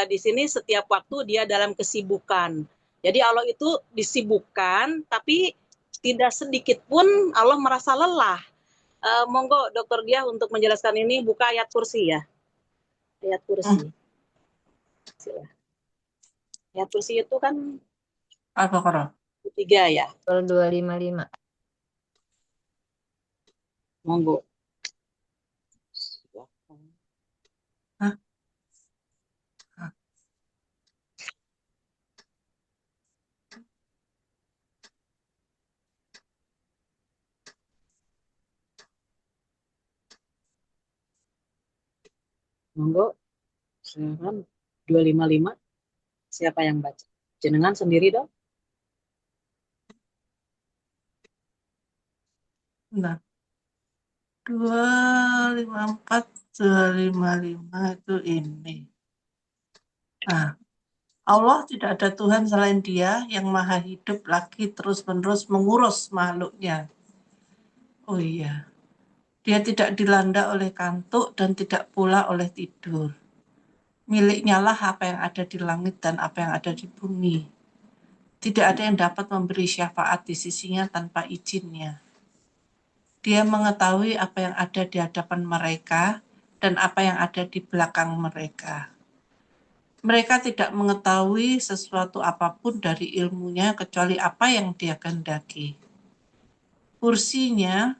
S1: di sini setiap waktu dia dalam kesibukan. Jadi Allah itu disibukkan, tapi tidak sedikit pun Allah merasa lelah. Monggo Dokter Dia untuk menjelaskan ini, buka ayat kursi ya. Ayat kursi. Ayat kursi itu kan
S2: Al-Baqarah.
S1: 3 ya.
S3: 255.
S1: Monggo.
S2: Hah?
S1: Monggo. Silakan 255. Siapa yang baca? Jenengan sendiri dong.
S2: Nah, 254, 255 itu ini. Nah, Allah tidak ada Tuhan selain Dia yang maha hidup lagi terus-menerus mengurus makhluknya. Oh iya, Dia tidak dilanda oleh kantuk dan tidak pula oleh tidur. Miliknya lah apa yang ada di langit dan apa yang ada di bumi. Tidak ada yang dapat memberi syafaat di sisinya tanpa izinnya. Dia mengetahui apa yang ada di hadapan mereka dan apa yang ada di belakang mereka. Mereka tidak mengetahui sesuatu apapun dari ilmunya kecuali apa yang dia kehendaki. Kursinya,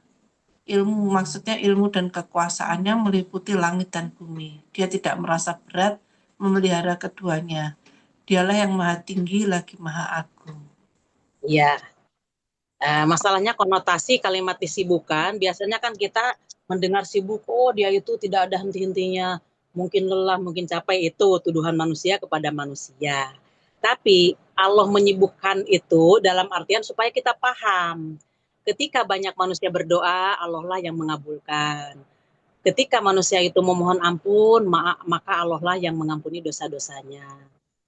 S2: maksudnya ilmu dan kekuasaannya meliputi langit dan bumi. Dia tidak merasa berat memelihara keduanya. Dialah yang maha tinggi lagi maha agung.
S1: Iya. Masalahnya konotasi kalimat disibukkan, biasanya kan kita mendengar sibuk, oh dia itu tidak ada henti-hentinya, mungkin lelah, mungkin capek, itu tuduhan manusia kepada manusia. Tapi Allah menyibukkan itu dalam artian supaya kita paham. Ketika banyak manusia berdoa, Allah lah yang mengabulkan. Ketika manusia itu memohon ampun, maka Allah lah yang mengampuni dosa-dosanya.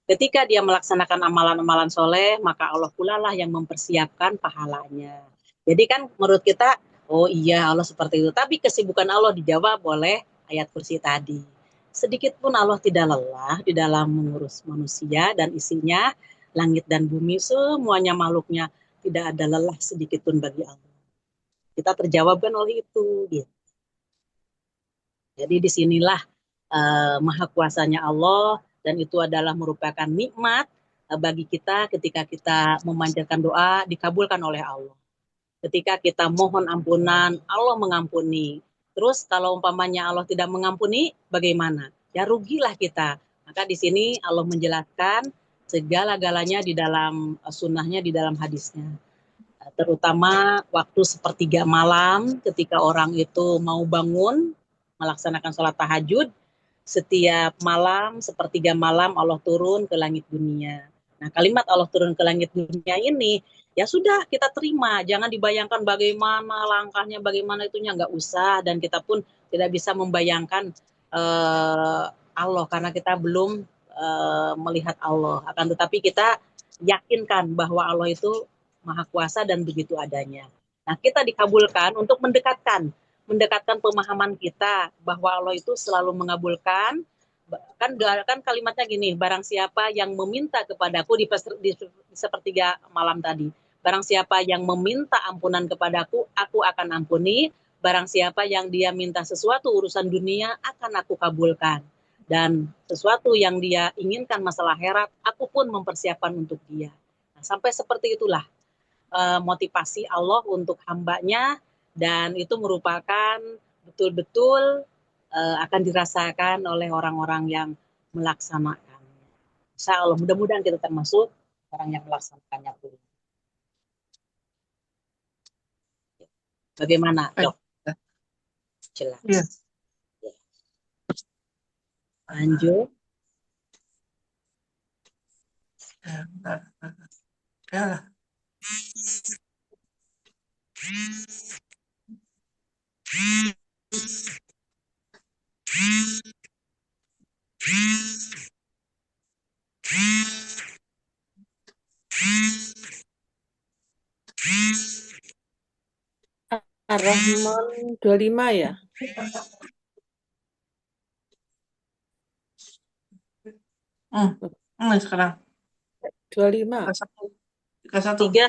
S1: Ketika dia melaksanakan amalan-amalan soleh, maka Allah pula lah yang mempersiapkan pahalanya. Jadi kan menurut kita, oh iya Allah seperti itu. Tapi kesibukan Allah dijawab oleh ayat kursi tadi. Sedikit pun Allah tidak lelah di dalam mengurus manusia dan isinya, langit dan bumi, semuanya makhluknya, tidak ada lelah sedikit pun bagi Allah. Kita terjawabkan oleh itu. Gitu. Jadi disinilah maha kuasanya Allah, dan itu adalah merupakan nikmat bagi kita ketika kita memanjatkan doa dikabulkan oleh Allah. Ketika kita mohon ampunan, Allah mengampuni. Terus kalau umpamanya Allah tidak mengampuni, bagaimana? Ya rugilah kita. Maka di sini Allah menjelaskan segala-galanya di dalam sunnahnya, di dalam hadisnya. Terutama waktu sepertiga malam ketika orang itu mau bangun melaksanakan sholat tahajud, setiap malam, sepertiga malam Allah turun ke langit dunia. Nah, kalimat Allah turun ke langit dunia ini, ya sudah kita terima. Jangan dibayangkan bagaimana langkahnya, bagaimana itunya, nggak usah. Dan kita pun tidak bisa membayangkan Allah, karena kita belum melihat Allah. Akan tetapi kita yakinkan bahwa Allah itu maha kuasa dan begitu adanya. Nah, kita dikabulkan untuk mendekatkan pemahaman kita bahwa Allah itu selalu mengabulkan. Kan kalimatnya gini, barang siapa yang meminta kepadaku di sepertiga malam tadi, barang siapa yang meminta ampunan kepadaku, aku akan ampuni. Barang siapa yang dia minta sesuatu urusan dunia, akan aku kabulkan. Dan sesuatu yang dia inginkan masalah akhirat, aku pun mempersiapkan untuk dia. Nah, sampai seperti itulah motivasi Allah untuk hambanya, dan itu merupakan betul-betul akan dirasakan oleh orang-orang yang melaksanakannya. Insya Allah, mudah-mudahan kita termasuk orang yang melaksanakannya pun. Bagaimana,
S2: Baik.
S1: Dok? Jelas.
S2: Iya.
S1: Ya. Lanjut.
S2: Ya, bentar. Ya lah.
S4: Ar-Rahman 25 ya?
S2: Sekarang
S4: 25.
S2: 31.
S1: 3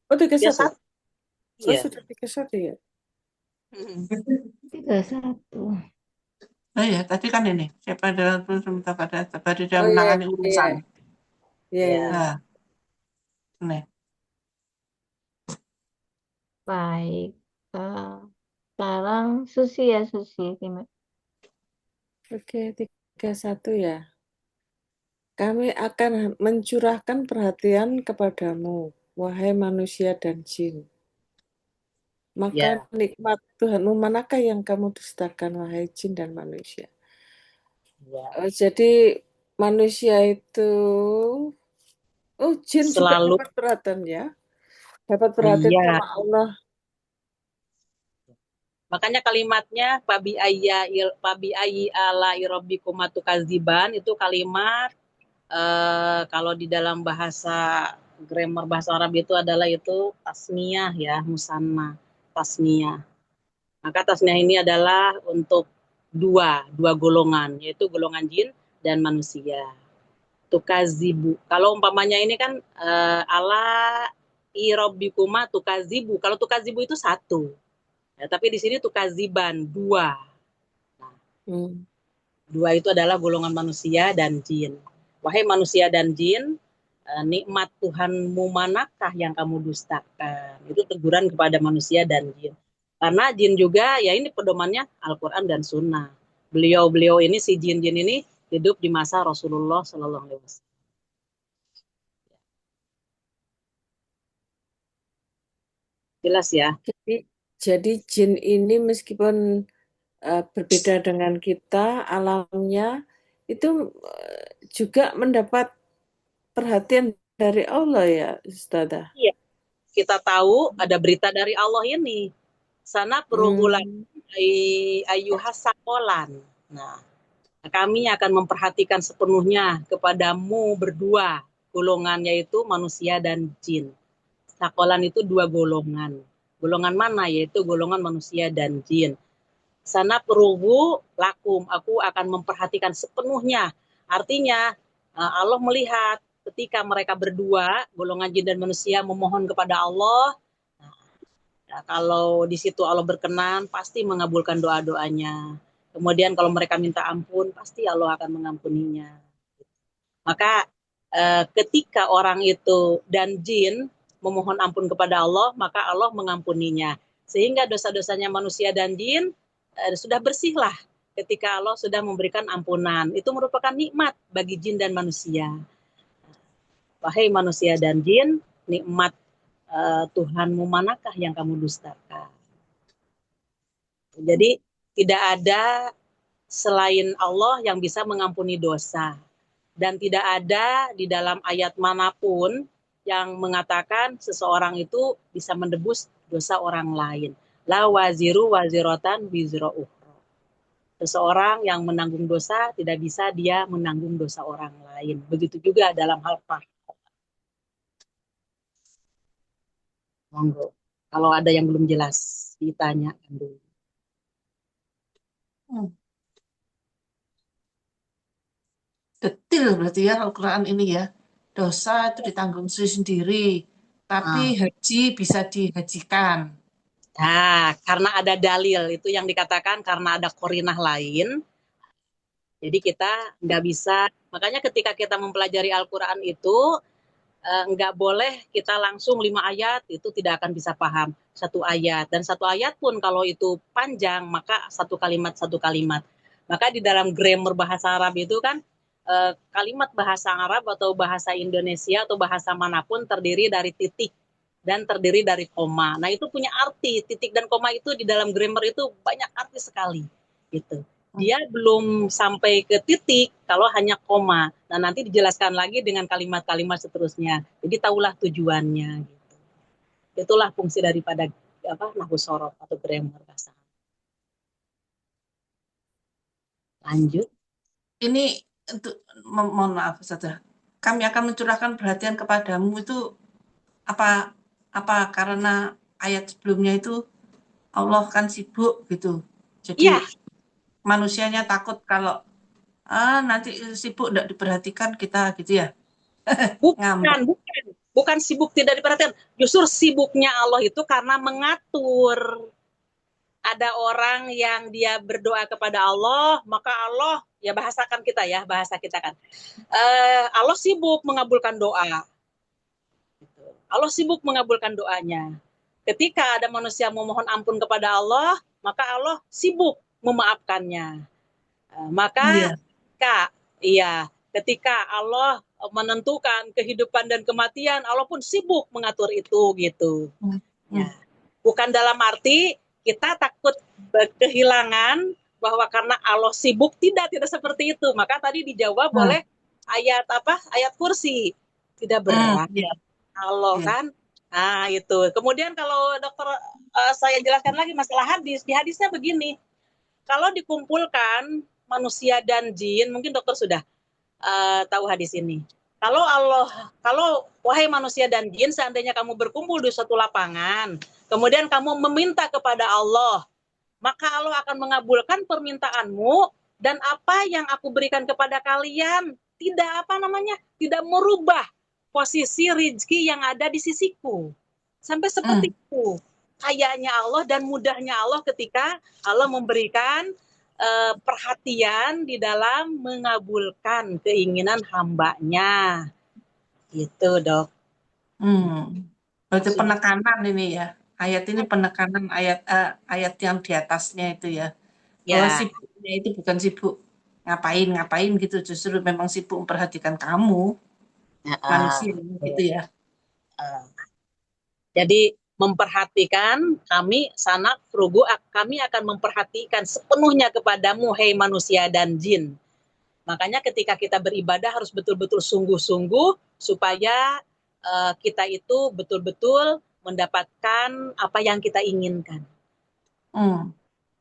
S4: Oh, 31.
S1: Sud.
S4: Oh,
S1: Iya.
S4: sudah 31 ya?
S6: 31.
S2: Oh ya, tadi kan ini siapa adalah Tuhan sementara pada dia
S4: Oh iya,
S2: menangani
S4: iya,
S2: urusan.
S4: iya,
S1: Ya.
S4: iya.
S2: Nah, nih.
S3: Baik. Sekarang Susi ya, Susi.
S4: Oke, 31 ya. Kami akan mencurahkan perhatian kepadamu, wahai manusia dan jin. Maka
S1: Ya.
S4: nikmat Tuhanmu manakah yang kamu dustakan, wahai jin dan manusia?
S1: Ya.
S4: Jadi manusia itu, jin juga
S1: Selalu.
S4: dapat perhatian ya. Dapat perhatian
S1: Iya.
S4: sama Allah.
S1: Makanya kalimatnya pabi ayyi ala rabbikum tukadziban itu kalimat kalau di dalam bahasa grammar bahasa Arab itu adalah itu tasniyah ya, musanna, tasniyah. Maka tasniyah ini adalah untuk dua golongan, yaitu golongan jin dan manusia. Tukazibu. Kalau umpamanya ini kan ala irabbikuma tukazibu. Kalau tukazibu itu satu. Ya, tapi di sini tukaziban dua. Nah, dua itu adalah golongan manusia dan jin. Wahai manusia dan jin, nikmat Tuhanmu manakah yang kamu dustakan? Itu teguran kepada manusia dan jin. Karena jin juga, ya ini pedomannya Al-Quran dan Sunnah. Beliau-beliau ini, si jin-jin ini hidup di masa Rasulullah Sallallahu Alaihi Wasallam. Jelas ya?
S4: Jadi jin ini meskipun berbeda dengan kita, alamnya itu juga mendapat perhatian dari Allah ya, Ustazah.
S1: Iya. Kita tahu ada berita dari Allah ini. Sana perugulan ayuhas sakolan. Nah, kami akan memperhatikan sepenuhnya kepadamu berdua, golongan yaitu manusia dan jin. Sakolan itu dua golongan. Golongan mana? Yaitu golongan manusia dan jin. Sana perugu lakum, aku akan memperhatikan sepenuhnya. Artinya Allah melihat ketika mereka berdua, golongan jin dan manusia memohon kepada Allah. Nah, kalau di situ Allah berkenan, pasti mengabulkan doa-doanya. Kemudian kalau mereka minta ampun, pasti Allah akan mengampuninya. Maka ketika orang itu dan jin memohon ampun kepada Allah, maka Allah mengampuninya. Sehingga dosa-dosanya manusia dan jin sudah bersihlah ketika Allah sudah memberikan ampunan. Itu merupakan nikmat bagi jin dan manusia. Wahai manusia dan jin, nikmat Tuhanmu manakah yang kamu dustakan? Jadi tidak ada selain Allah yang bisa mengampuni dosa. Dan tidak ada di dalam ayat manapun yang mengatakan seseorang itu bisa menebus dosa orang lain. La waziru wazirotan wizro ukhra. Seseorang yang menanggung dosa tidak bisa dia menanggung dosa orang lain. Begitu juga dalam hal pahala. Monggo. Kalau ada yang belum jelas, ditanyakan dulu.
S2: Detil berarti ya Al-Quran ini ya. Dosa itu ditanggung sendiri, tapi haji bisa dihajikan.
S1: Nah, karena ada dalil, itu yang dikatakan karena ada korinah lain, jadi kita nggak bisa, makanya ketika kita mempelajari Al-Quran itu, nggak boleh kita langsung 5 ayat, itu tidak akan bisa paham. 1 ayat, dan 1 ayat pun kalau itu panjang, maka satu kalimat. Maka di dalam grammar bahasa Arab itu kan, kalimat bahasa Arab atau bahasa Indonesia atau bahasa manapun terdiri dari titik. dan terdiri dari koma. Nah, itu punya arti. Titik dan koma itu di dalam grammar itu banyak arti sekali. Gitu. Dia belum sampai ke titik kalau hanya koma. Nah, nanti dijelaskan lagi dengan kalimat-kalimat seterusnya. Jadi tahulah tujuannya. Gitu. Itulah fungsi daripada nahwu sorof atau grammar bahasa. Lanjut.
S2: Ini untuk mohon maaf saja. Kami akan mencurahkan perhatian kepadamu itu apa karena ayat sebelumnya itu Allah kan sibuk gitu. Jadi
S1: Iya,
S2: manusianya takut kalau nanti sibuk tidak diperhatikan kita gitu ya. Ngambek.
S1: bukan sibuk tidak diperhatikan. Justru sibuknya Allah itu karena mengatur. Ada orang yang dia berdoa kepada Allah, maka Allah, ya bahasa kita kan. Allah sibuk mengabulkan doa. Allah sibuk mengabulkan doanya. Ketika ada manusia memohon ampun kepada Allah, maka Allah sibuk memaafkannya. Maka ketika Allah menentukan kehidupan dan kematian, Allah pun sibuk mengatur itu gitu. Ya. Bukan dalam arti kita takut kehilangan bahwa karena Allah sibuk, tidak seperti itu. Maka tadi dijawab oleh ayat kursi. Tidak berat. Allah kan. Nah, itu. Kemudian kalau dokter saya jelaskan lagi masalah hadis. Di hadisnya begini. Kalau dikumpulkan manusia dan jin, mungkin dokter sudah tahu hadis ini. Kalau wahai manusia dan jin, seandainya kamu berkumpul di suatu lapangan, kemudian kamu meminta kepada Allah, maka Allah akan mengabulkan permintaanmu, dan apa yang aku berikan kepada kalian tidak merubah posisi rezeki yang ada di sisiku. Sampai seperti itu. Kayanya Allah dan mudahnya Allah ketika Allah memberikan perhatian di dalam mengabulkan keinginan hambanya. Gitu, Dok.
S2: Berarti penekanan ini ya. Ayat ini penekanan ayat yang di atasnya itu ya. Bahwa sibuknya itu bukan sibuk ngapain gitu, justru memang sibuk memperhatikan kamu. Manusia gitu ya.
S1: Jadi memperhatikan kami akan memperhatikan sepenuhnya kepadamu, hei manusia dan jin. Makanya ketika kita beribadah harus betul-betul sungguh-sungguh supaya kita itu betul-betul mendapatkan apa yang kita inginkan.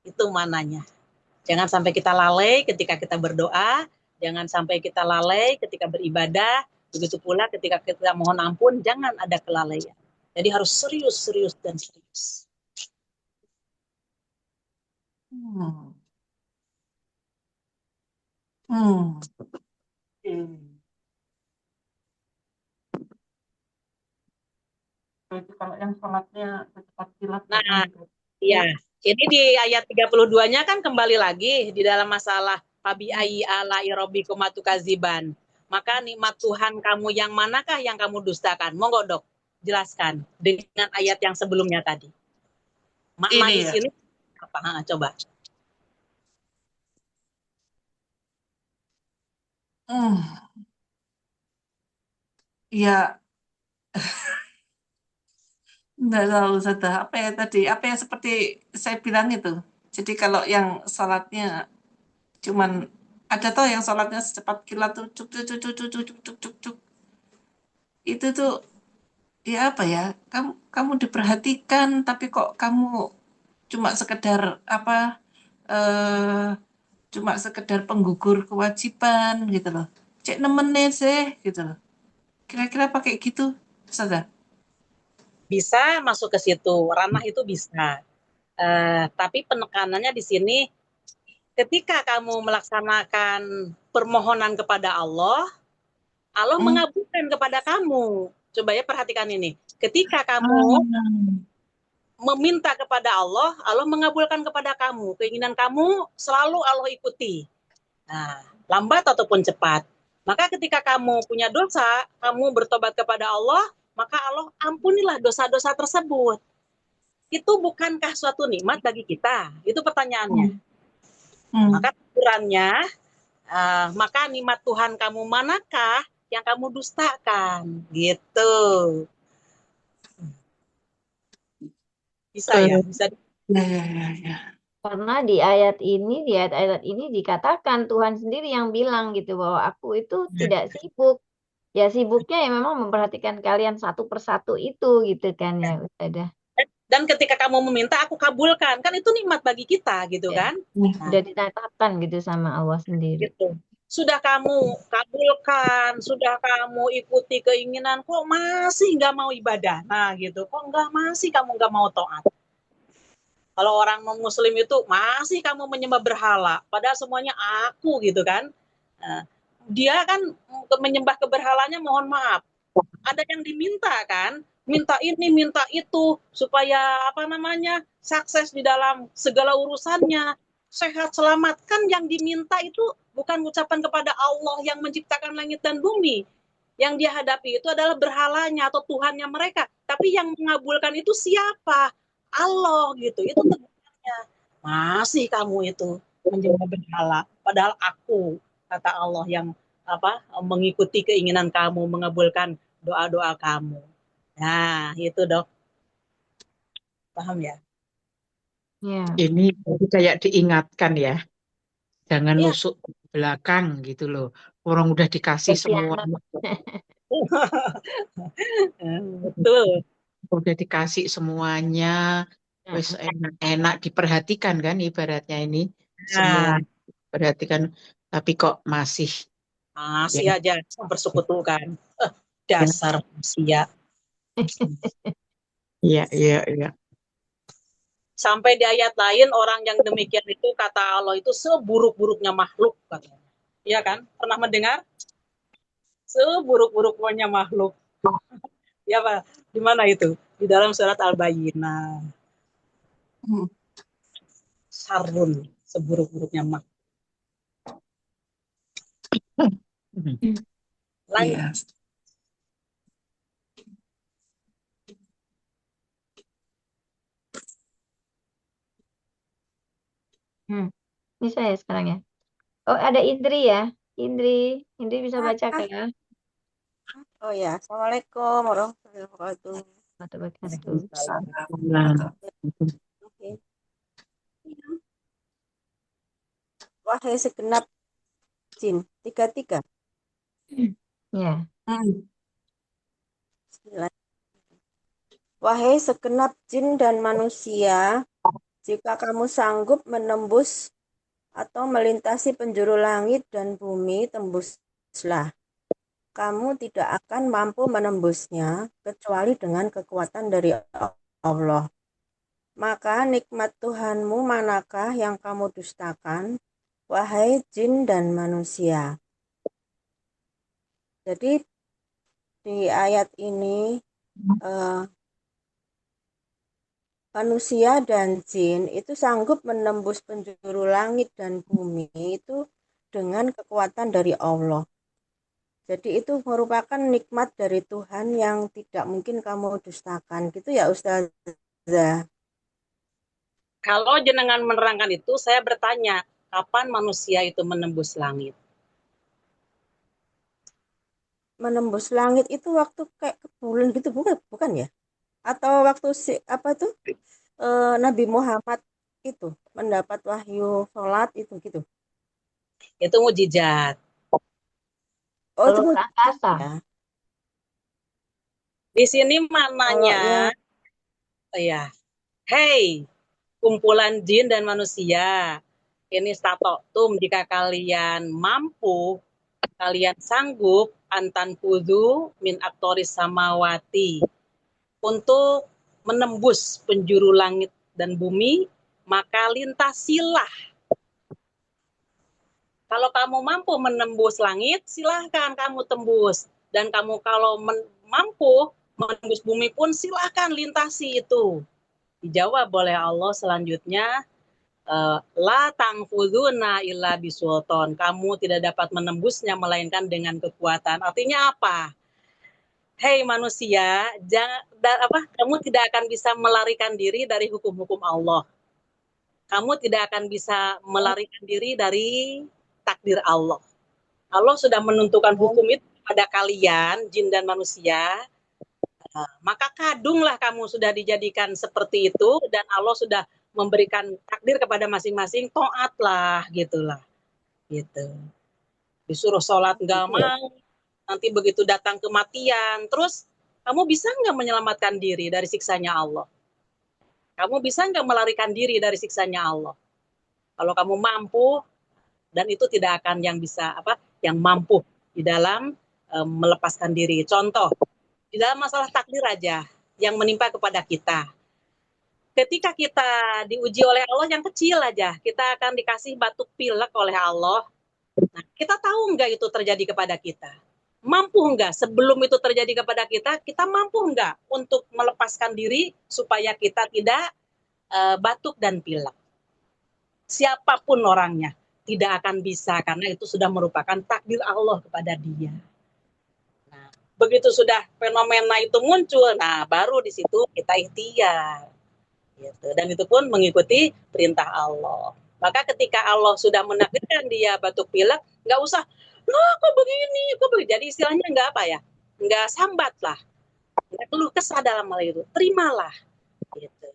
S1: Itu mananya. Jangan sampai kita lalai ketika kita berdoa, jangan sampai kita lalai ketika beribadah, begitu pula ketika kita mohon ampun, jangan ada kelalaian. Jadi harus serius dan serius.
S2: Itu kalau yang sholatnya cepat kilat.
S1: Nah, iya. Ini di ayat 32-nya kan kembali lagi di dalam masalah fabi'ayyi ala'i rabbikum tukadziban. Maka nikmat Tuhan kamu yang manakah yang kamu dustakan? Monggo, Dok, jelaskan dengan ayat yang sebelumnya tadi. Makna di sini apa? Coba.
S2: Ya, enggak tahu sudah apa yang seperti saya bilang itu. Jadi kalau yang sholatnya cuman ada toh yang sholatnya secepat kilat tuh cuk. Itu tuh ya apa ya? Kamu diperhatikan tapi kok kamu cuma sekedar cuma sekedar penggugur kewajiban gitu loh. Cek nemenin sih gitu loh. Kira-kira pakai gitu, saudara?
S1: Bisa masuk ke situ, ranah itu bisa. Tapi penekanannya di sini, ketika kamu melaksanakan permohonan kepada Allah mengabulkan kepada kamu. Coba ya perhatikan ini. Ketika kamu meminta kepada Allah mengabulkan kepada kamu. Keinginan kamu selalu Allah ikuti. Nah, lambat ataupun cepat. Maka ketika kamu punya dosa, kamu bertobat kepada Allah, maka Allah ampunilah dosa-dosa tersebut. Itu bukankah suatu nikmat bagi kita? Itu pertanyaannya. Maka ukurannya, maka nikmat Tuhan kamu manakah yang kamu dustakan? Gitu. Bisa ya, bisa.
S2: Ya.
S3: Karena di ayat-ayat ini dikatakan Tuhan sendiri yang bilang gitu bahwa aku itu tidak sibuk. Ya sibuknya ya memang memperhatikan kalian satu persatu itu gitu kan ya Ustazah.
S1: Dan ketika kamu meminta, aku kabulkan. Kan itu nikmat bagi kita gitu
S3: Ya,
S1: kan. Nah,
S3: sudah dinyatakan gitu sama Allah sendiri.
S1: gitu. Sudah kamu kabulkan, sudah kamu ikuti keinginan, kok masih nggak mau ibadah? Nah gitu, kok masih kamu nggak mau taat? Kalau orang non-muslim itu masih kamu menyembah berhala, padahal semuanya aku gitu kan. Nah, dia kan menyembah ke berhalanya, mohon maaf. Ada yang diminta kan, minta ini, minta itu, supaya sukses di dalam segala urusannya, sehat, selamat. Kan yang diminta itu bukan ucapan kepada Allah yang menciptakan langit dan bumi. Yang dia hadapi itu adalah berhalanya atau Tuhannya mereka. Tapi yang mengabulkan itu siapa? Allah gitu. Itu tegurannya. Masih kamu itu menyembah berhala. Padahal aku, kata Allah, yang mengikuti keinginan kamu, mengabulkan doa-doa kamu. Nah, itu Dok. Paham ya?
S3: Ya.
S5: Ini kayak diingatkan ya, jangan
S1: Iya.
S5: nusuk belakang gitu loh. Orang udah dikasih semua,
S1: Betul.
S5: udah dikasih semuanya, wes enak-enak diperhatikan kan ibaratnya ini semua
S1: Nah,
S5: perhatikan, tapi kok masih
S1: masih
S5: ya,
S1: aja bersekutukan.
S5: ya,
S1: Dasar manusia.
S5: iya.
S1: Sampai di ayat lain orang yang demikian itu kata Allah itu seburuk-buruknya makhluk katanya. Iya kan? Pernah mendengar? Seburuk-buruknya makhluk. Ya Pak, di mana itu? Di dalam surat Al-Bayyinah. Sarun, seburuk-buruknya makhluk. Lanjut.
S2: Iya.
S3: Ini saya sekarang ya. Oh, ada Indri ya. Indri bisa baca kan?
S7: Oh ya, Assalamualaikum warahmatullahi wabarakatuh. Oke. Wahai segenap jin, 33.
S3: Ya.
S7: Wahai segenap jin dan manusia, jika kamu sanggup menembus atau melintasi penjuru langit dan bumi, tembuslah. Kamu tidak akan mampu menembusnya kecuali dengan kekuatan dari Allah. Maka nikmat Tuhanmu manakah yang kamu dustakan, wahai jin dan manusia? Jadi di ayat ini manusia dan jin itu sanggup menembus penjuru langit dan bumi itu dengan kekuatan dari Allah. Jadi itu merupakan nikmat dari Tuhan yang tidak mungkin kamu dustakan. Gitu ya Ustazah?
S1: Kalau jenengan menerangkan itu, saya bertanya, kapan manusia itu menembus langit?
S7: Menembus langit itu waktu kayak ke bulan gitu, bukan ya? Atau waktu Nabi Muhammad itu mendapat wahyu sholat itu gitu.
S1: Itu mujizat.
S7: Oh, itu
S3: Kalau ke angkasa.
S7: ya.
S1: Di sini mananya, ya, hey, kumpulan jin dan manusia, ini statoktum, jika kalian mampu, kalian sanggup antan kudu min aktoris samawati untuk menembus penjuru langit dan bumi, maka lintasilah. Kalau kamu mampu menembus langit, silahkan kamu tembus. Dan kamu kalau mampu menembus bumi pun silahkan lintasi itu. Dijawab oleh Allah selanjutnya, la tangfuduna illa bisultan. Kamu tidak dapat menembusnya melainkan dengan kekuatan. Artinya apa? Hei manusia, kamu tidak akan bisa melarikan diri dari hukum-hukum Allah. Kamu tidak akan bisa melarikan diri dari takdir Allah. Allah sudah menentukan hukum itu pada kalian, jin dan manusia. Nah, maka kadunglah kamu sudah dijadikan seperti itu dan Allah sudah memberikan takdir kepada masing-masing, taatlah gitulah. Gitu. Disuruh sholat nggak mau, nanti begitu datang kematian, terus kamu bisa nggak menyelamatkan diri dari siksanya Allah? Kamu bisa nggak melarikan diri dari siksanya Allah? Kalau kamu mampu, dan itu tidak akan yang bisa yang mampu di dalam melepaskan diri. Contoh, di dalam masalah takdir aja yang menimpa kepada kita. Ketika kita diuji oleh Allah yang kecil aja, kita akan dikasih batuk pilek oleh Allah. Nah, kita tahu nggak itu terjadi kepada kita? Mampu nggak sebelum itu terjadi kepada kita, kita mampu nggak untuk melepaskan diri supaya kita tidak batuk dan pilek? Siapapun orangnya tidak akan bisa karena itu sudah merupakan takdir Allah kepada dia. Nah, begitu sudah fenomena itu muncul, nah baru di situ kita ikhtiar. Gitu. Dan itu pun mengikuti perintah Allah. Maka ketika Allah sudah menakdirkan dia batuk pilek, nggak usah, loh kok begini, kok begini. Jadi istilahnya nggak apa ya, nggak sambat lah, nggak keluh kesah dalam hal itu, terimalah. Gitu.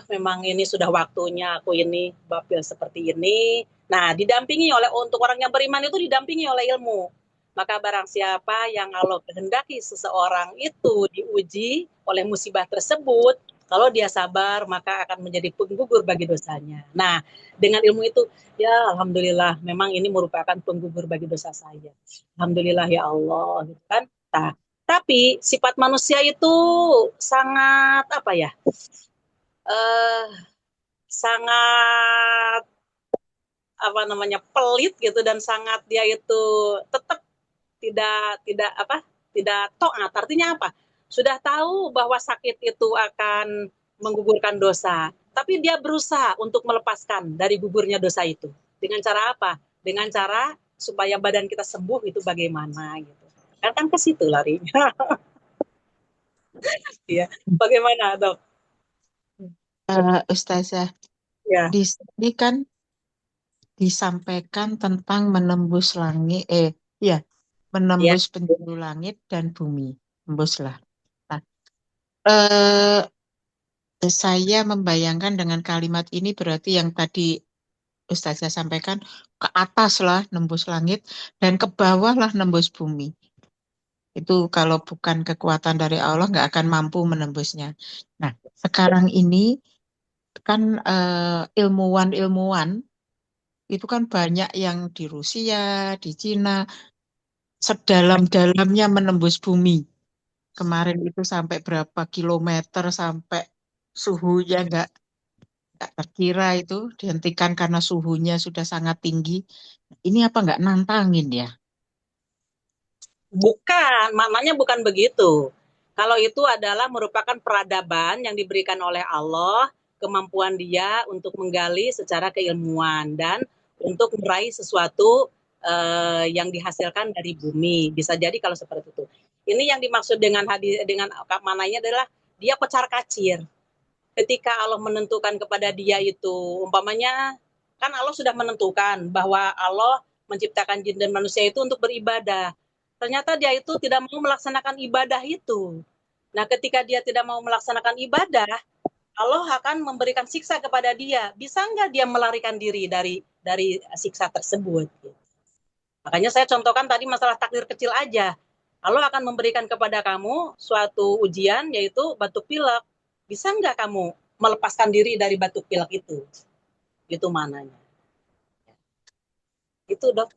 S1: Memang ini sudah waktunya aku ini bapil seperti ini. Nah, didampingi oleh untuk orang yang beriman itu didampingi oleh ilmu. Maka barang siapa yang Allah kehendaki seseorang itu diuji oleh musibah tersebut, kalau dia sabar maka akan menjadi penggugur bagi dosanya. Nah, dengan ilmu itu, ya alhamdulillah memang ini merupakan penggugur bagi dosa saya. Alhamdulillah ya Allah, gitu kan. Nah, tapi sifat manusia itu sangat sangat pelit gitu dan sangat dia itu tetap tidak taat. Artinya apa? Sudah tahu bahwa sakit itu akan menggugurkan dosa, tapi dia berusaha untuk melepaskan dari gugurnya dosa itu. Dengan cara apa? Dengan cara supaya badan kita sembuh itu bagaimana gitu. Kan ke situ larinya. Iya. Bagaimana, Dok?
S5: Ustazah,
S1: Ya.
S5: di sini kan disampaikan tentang menembus langit, menembus penjuru langit dan bumi, tembuslah. Nah, saya membayangkan dengan kalimat ini berarti yang tadi Ustazah sampaikan, ke atas lah nembus langit dan ke bawah lah nembus bumi. Itu kalau bukan kekuatan dari Allah nggak akan mampu menembusnya. Nah, sekarang ini kan ilmuwan-ilmuwan itu kan banyak yang di Rusia, di Cina, sedalam-dalamnya menembus bumi. Kemarin itu sampai berapa kilometer, sampai suhunya nggak terkira itu, dihentikan karena suhunya sudah sangat tinggi. Ini apa nggak nantangin ya?
S1: Bukan, maknanya bukan begitu. Kalau itu adalah merupakan peradaban yang diberikan oleh Allah, kemampuan dia untuk menggali secara keilmuan dan untuk meraih sesuatu yang dihasilkan dari bumi. Bisa jadi kalau seperti itu. Ini yang dimaksud dengan maknanya adalah dia kocar kacir. Ketika Allah menentukan kepada dia itu, umpamanya kan Allah sudah menentukan bahwa Allah menciptakan jin dan manusia itu untuk beribadah. Ternyata dia itu tidak mau melaksanakan ibadah itu. Nah, ketika dia tidak mau melaksanakan ibadah, Allah akan memberikan siksa kepada dia. Bisa nggak dia melarikan diri dari siksa tersebut? Makanya saya contohkan tadi masalah takdir kecil aja. Allah akan memberikan kepada kamu suatu ujian, yaitu batuk pilek. Bisa nggak kamu melepaskan diri dari batuk pilek itu? Itu mananya. Itu, Dok.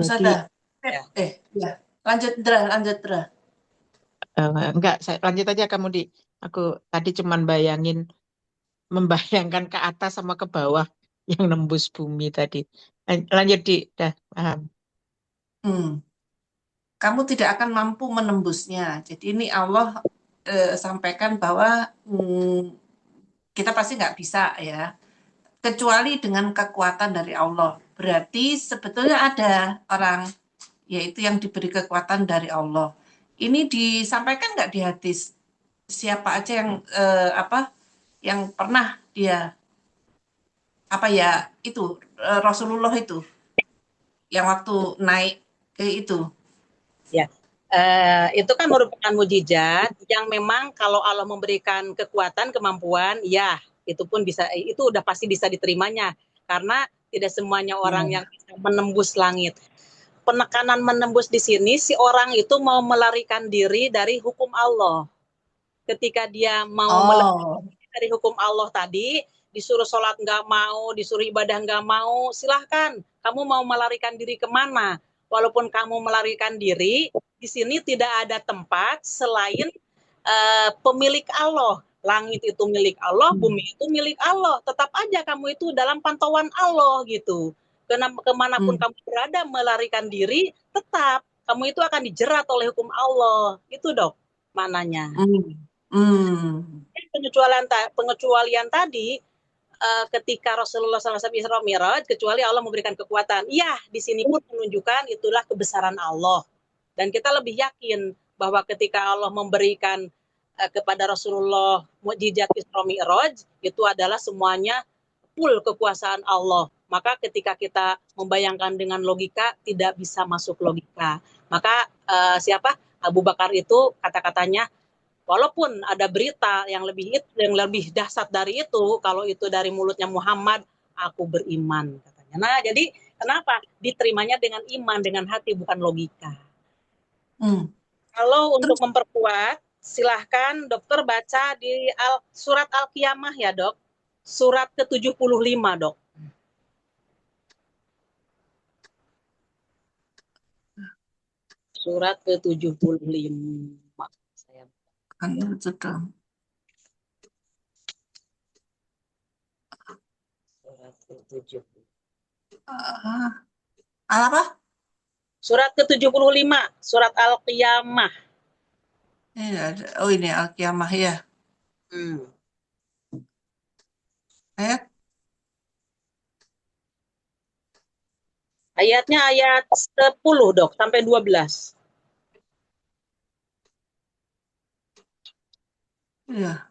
S2: Ustazah,
S1: Ya.
S2: ya. Lanjut, Dra.
S5: Enggak, saya lanjut aja kamu di. Aku tadi cuman membayangkan ke atas sama ke bawah yang nembus bumi tadi. Lanjut di, dah paham.
S2: Kamu tidak akan mampu menembusnya. Jadi ini Allah sampaikan bahwa kita pasti nggak bisa ya, kecuali dengan kekuatan dari Allah. Berarti sebetulnya ada orang, yaitu yang diberi kekuatan dari Allah. Ini disampaikan nggak di hadis? Siapa aja yang yang pernah dia itu Rasulullah itu yang waktu naik ke itu
S1: Ya, itu kan merupakan mukjizat yang memang kalau Allah memberikan kekuatan, kemampuan, ya itu pun bisa, itu udah pasti bisa diterimanya karena tidak semuanya orang yang bisa menembus langit. Penekanan menembus di sini si orang itu mau melarikan diri dari hukum Allah. Ketika dia mau
S2: Oh,
S1: dari hukum Allah tadi, disuruh sholat nggak mau, disuruh ibadah nggak mau, silahkan. Kamu mau melarikan diri kemana? Walaupun kamu melarikan diri, di sini tidak ada tempat selain pemilik Allah. Langit itu milik Allah, bumi itu milik Allah. Tetap aja kamu itu dalam pantauan Allah gitu. Kemanapun kamu berada melarikan diri, tetap kamu itu akan dijerat oleh hukum Allah. Itu dok maknanya. Pengecualian tadi ketika Rasulullah SAW Isra Mi'raj, kecuali Allah memberikan kekuatan. Iya, di sini pun menunjukkan itulah kebesaran Allah. Dan kita lebih yakin bahwa ketika Allah memberikan kepada Rasulullah mukjizat Isra Mi'raj, itu adalah semuanya full kekuasaan Allah. Maka ketika kita membayangkan dengan logika, tidak bisa masuk logika. Maka siapa? Abu Bakar itu kata-katanya, walaupun ada berita yang lebih dahsyat dari itu, kalau itu dari mulutnya Muhammad, aku beriman katanya. Nah, jadi kenapa diterimanya dengan iman, dengan hati, bukan logika. Kalau untuk memperkuat, silahkan dokter baca di surat Al-Qiyamah ya dok, surat ke-75 dok. Surat ke-75. Surat ke-75.
S2: Apa?
S1: Surat ke-75, surat Al-Qiyamah.
S2: Oh ini Al-Qiyamah ya.
S1: Ayatnya ayat 10 dok, sampai 12.
S2: Iya.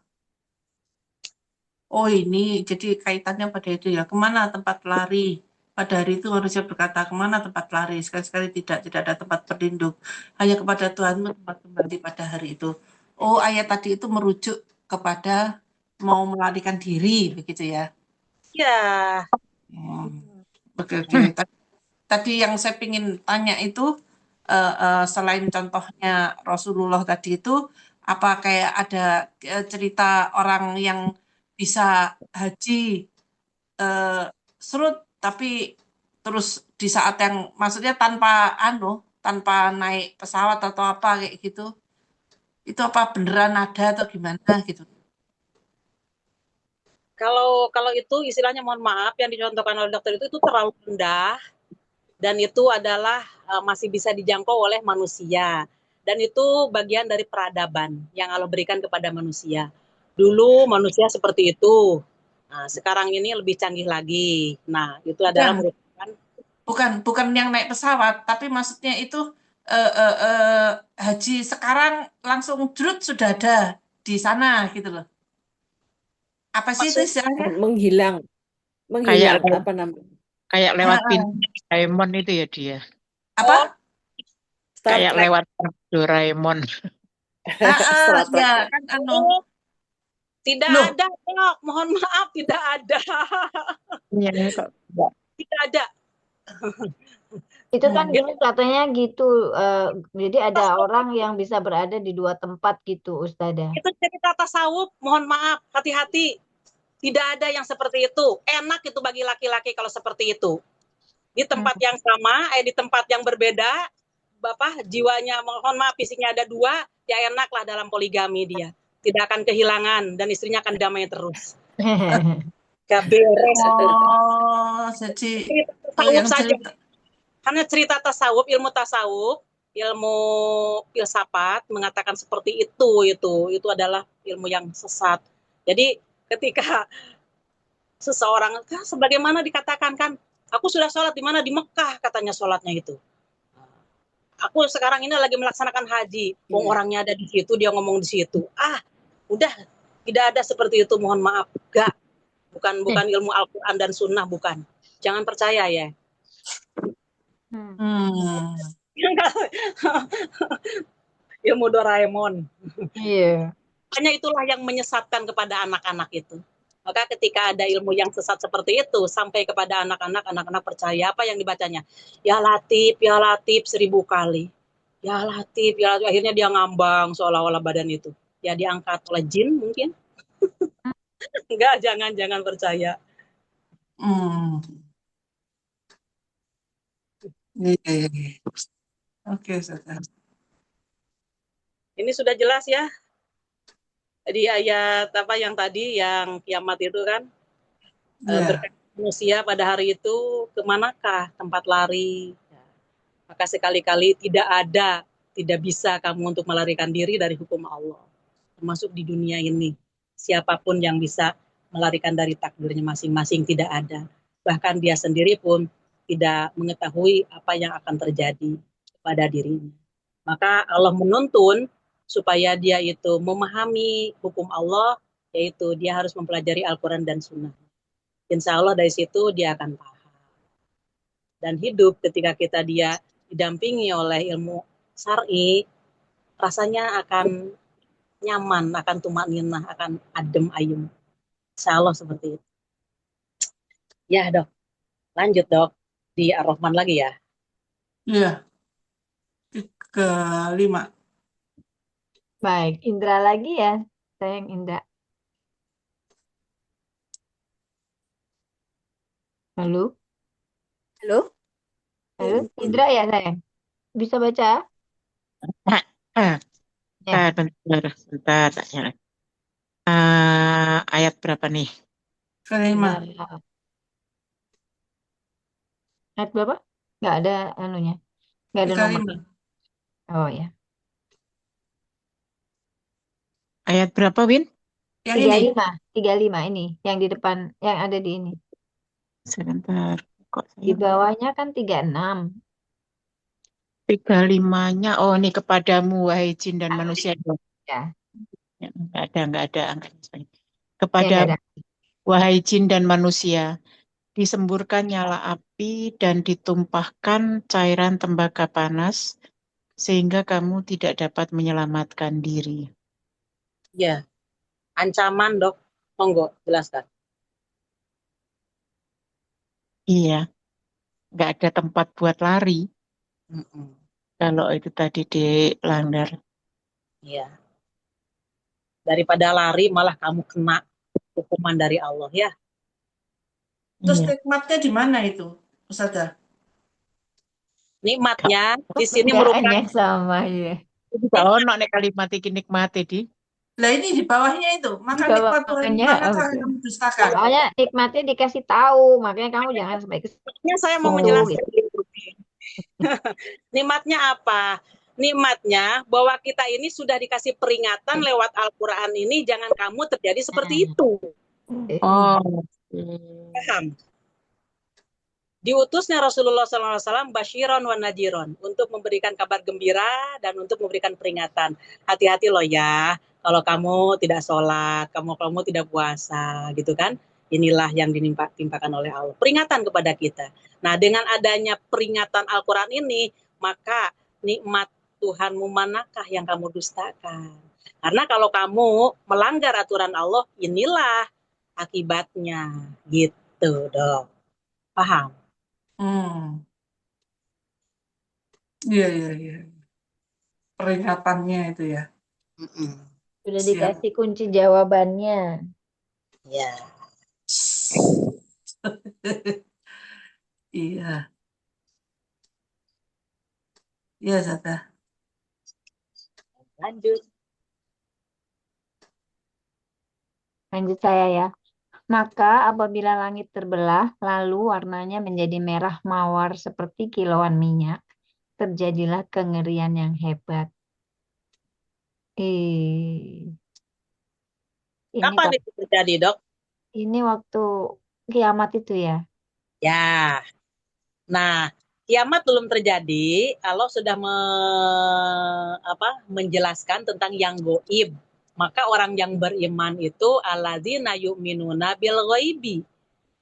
S2: Oh ini jadi kaitannya pada itu ya. Kemana tempat lari? Pada hari itu manusia berkata, kemana tempat lari? Sekali-sekali tidak ada tempat berlindung. Hanya kepada Tuhanmu tempat kembali pada hari itu. Oh ayat tadi itu merujuk kepada mau melarikan diri, begitu ya?
S1: Ya.
S2: Oke. Tadi yang saya ingin tanya itu, selain contohnya Rasulullah tadi itu, apa kayak ada cerita orang yang bisa haji surut tapi terus di saat yang maksudnya tanpa naik pesawat atau apa kayak gitu, itu apa beneran ada atau gimana gitu?
S1: Kalau itu istilahnya mohon maaf yang dicontohkan oleh dokter itu terlalu rendah dan itu adalah masih bisa dijangkau oleh manusia dan itu bagian dari peradaban yang Allah berikan kepada manusia. Dulu manusia seperti itu. Nah, sekarang ini lebih canggih lagi. Nah, itu adalah merupakan
S2: bukan yang naik pesawat, tapi maksudnya itu haji sekarang langsung drut sudah ada di sana gitu loh. Apa sih itu istilahnya?
S4: Menghilang apa namanya?
S5: Kayak lewat pintu Doraemon itu ya dia.
S2: Apa?
S5: Kayak lewat Doraemon.
S2: Ya kan
S1: tidak ada dok, mohon maaf tidak ada. Tidak ada.
S3: Itu kan dulu katanya gitu, jadi ada orang yang bisa berada di dua tempat gitu, Ustazah.
S1: Itu cerita tasawuf, mohon maaf, hati-hati. Tidak ada yang seperti itu. Enak itu bagi laki-laki kalau seperti itu. Di tempat yang sama, di tempat yang berbeda, Bapak jiwanya, mohon maaf, fisiknya ada dua, ya enaklah dalam poligami dia. Tidak akan kehilangan dan istrinya akan damai terus. Gak beres.
S2: Jadi
S1: tasawuf saja. Karena cerita tasawuf, ilmu filsafat mengatakan seperti itu adalah ilmu yang sesat. Jadi ketika seseorang, sebagaimana dikatakan kan, aku sudah sholat di mana? Di Mekah katanya sholatnya itu. Aku sekarang ini lagi melaksanakan haji, orangnya ada di situ, dia ngomong di situ. Udah tidak ada seperti itu, mohon maaf. Enggak. Bukan ilmu Al-Quran dan Sunnah, bukan. Jangan percaya ya. Ilmu Doraemon.
S3: Iya.
S1: Hanya itulah yang menyesatkan kepada anak-anak itu. Maka ketika ada ilmu yang sesat seperti itu sampai kepada anak-anak, anak-anak percaya apa yang dibacanya? Ya Latif 1000 kali. Ya Latif, ya Latif. Akhirnya dia ngambang seolah-olah badan itu. Ya diangkat oleh jin mungkin. Enggak, jangan percaya.
S2: Hmm. Iya, iya, iya. Oke, Ustazah.
S1: Ini sudah jelas ya. Di ayat apa yang tadi yang kiamat itu kan
S2: Iya.
S1: berkata manusia pada hari itu kemanakah tempat lari? Maka sekali-kali tidak bisa kamu untuk melarikan diri dari hukum Allah. Termasuk di dunia ini. Siapapun yang bisa melarikan dari takdirnya masing-masing tidak ada. Bahkan dia sendiri pun tidak mengetahui apa yang akan terjadi pada dirinya. Maka Allah menuntun supaya dia itu memahami hukum Allah, yaitu dia harus mempelajari Al-Quran dan Sunnah. Insya Allah dari situ dia akan paham. Dan hidup ketika dia didampingi oleh ilmu syar'i, rasanya akan nyaman, akan tumakninah, akan adem ayem. Insya Allah seperti itu. Ya dok, lanjut dok. Di Ar-Rahman lagi ya.
S2: Iya. Kelima.
S3: Baik, Indra lagi ya. Sayang Indra. Halo?
S7: Halo?
S3: Halo? Indra ya sayang? Bisa baca? Ya.
S5: Bentar. Ayat berapa nih?
S2: Kelima.
S3: Sebentar. Ayat berapa? Nggak ada anunya. Nggak ada nomor.
S2: Kelima.
S3: Oh ya.
S5: Ayat berapa, Win?
S2: Yang ini.
S3: 35 ini. Yang di depan, yang ada di ini.
S5: Sebentar. Kok
S3: Di
S5: saya
S3: bawahnya kan 36.
S5: 35-nya? Oh, ini kepadamu, wahai jin dan manusia.
S3: Ya.
S5: Ya, nggak ada angkanya.
S3: Ya,
S5: Kepada
S3: nggak ada.
S5: wahai jin dan manusia, disemburkan nyala api dan ditumpahkan cairan tembaga panas, sehingga kamu tidak dapat menyelamatkan diri.
S1: Ya, ancaman dok. Monggo, jelaskan.
S5: Iya, nggak ada tempat buat lari
S1: Mm-mm.
S5: kalau itu tadi dilanggar.
S1: Ya. Daripada lari malah kamu kena hukuman dari Allah ya.
S2: Terus
S5: Iya.
S2: nikmatnya di mana itu, Ustazah?
S1: Nikmatnya di sini
S3: Perbedaannya
S1: merupakan
S3: sama ya.
S5: Juga ono nek kalimat iki nikmate di.
S2: Lah ini di bawahnya itu. Maka
S3: Di
S2: nikmat Tuhan
S3: bawahnya
S2: manakah
S3: apa?
S2: yang kamu dustakan?
S3: Soalnya nikmatnya dikasih tahu, makanya kamu jangan sampai ke
S1: nikmatnya saya mau
S3: situ
S1: menjelaskan.
S3: gitu.
S1: Nikmatnya apa? Nikmatnya bahwa kita ini sudah dikasih peringatan lewat Al-Quran ini, jangan kamu terjadi seperti itu.
S5: Oh.
S1: Paham? Diutusnya Rasulullah SAW basyiron wa najiron untuk memberikan kabar gembira dan untuk memberikan peringatan. Hati-hati loh ya, kalau kamu tidak sholat, kamu tidak puasa, gitu kan? Inilah yang ditimpakan oleh Allah. Peringatan kepada kita. Nah, dengan adanya peringatan Al-Quran ini, maka nikmat Tuhanmu manakah yang kamu dustakan? Karena kalau kamu melanggar aturan Allah, inilah akibatnya. Gitu dong. Paham?
S2: Hmm. Iya. Peringatannya itu ya.
S1: Mm-mm.
S3: Sudah
S2: Siap.
S3: dikasih kunci jawabannya.
S1: Ya.
S2: Iya. Iya, Ustazah.
S1: Lanjut.
S3: Lanjut saya ya. Maka apabila langit terbelah, lalu warnanya menjadi merah mawar seperti kilauan minyak, terjadilah kengerian yang hebat. Eh, ini
S1: Kapan itu terjadi, Dok?
S3: ini waktu kiamat itu ya.
S1: Ya. Nah, kiamat belum terjadi, Allah sudah menjelaskan tentang yang goib. Maka orang yang beriman itu alladzina yu'minuna bil ghaibi,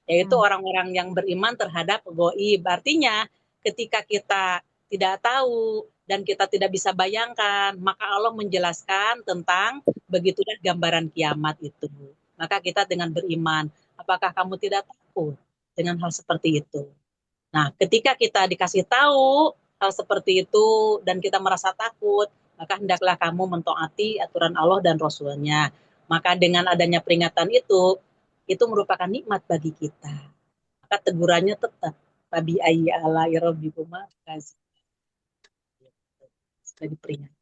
S1: yaitu orang-orang yang beriman terhadap goib. Artinya ketika kita tidak tahu dan kita tidak bisa bayangkan, maka Allah menjelaskan tentang begitulah gambaran kiamat itu. Maka kita dengan beriman, apakah kamu tidak takut dengan hal seperti itu? Nah, ketika kita dikasih tahu hal seperti itu dan kita merasa takut, maka hendaklah kamu mentaati aturan Allah dan Rasul-Nya. Maka dengan adanya peringatan itu merupakan nikmat bagi kita. Maka tegurannya tetap, Fabi ayyi ala'i rabbikuma tukadziban. Sudah diperingat.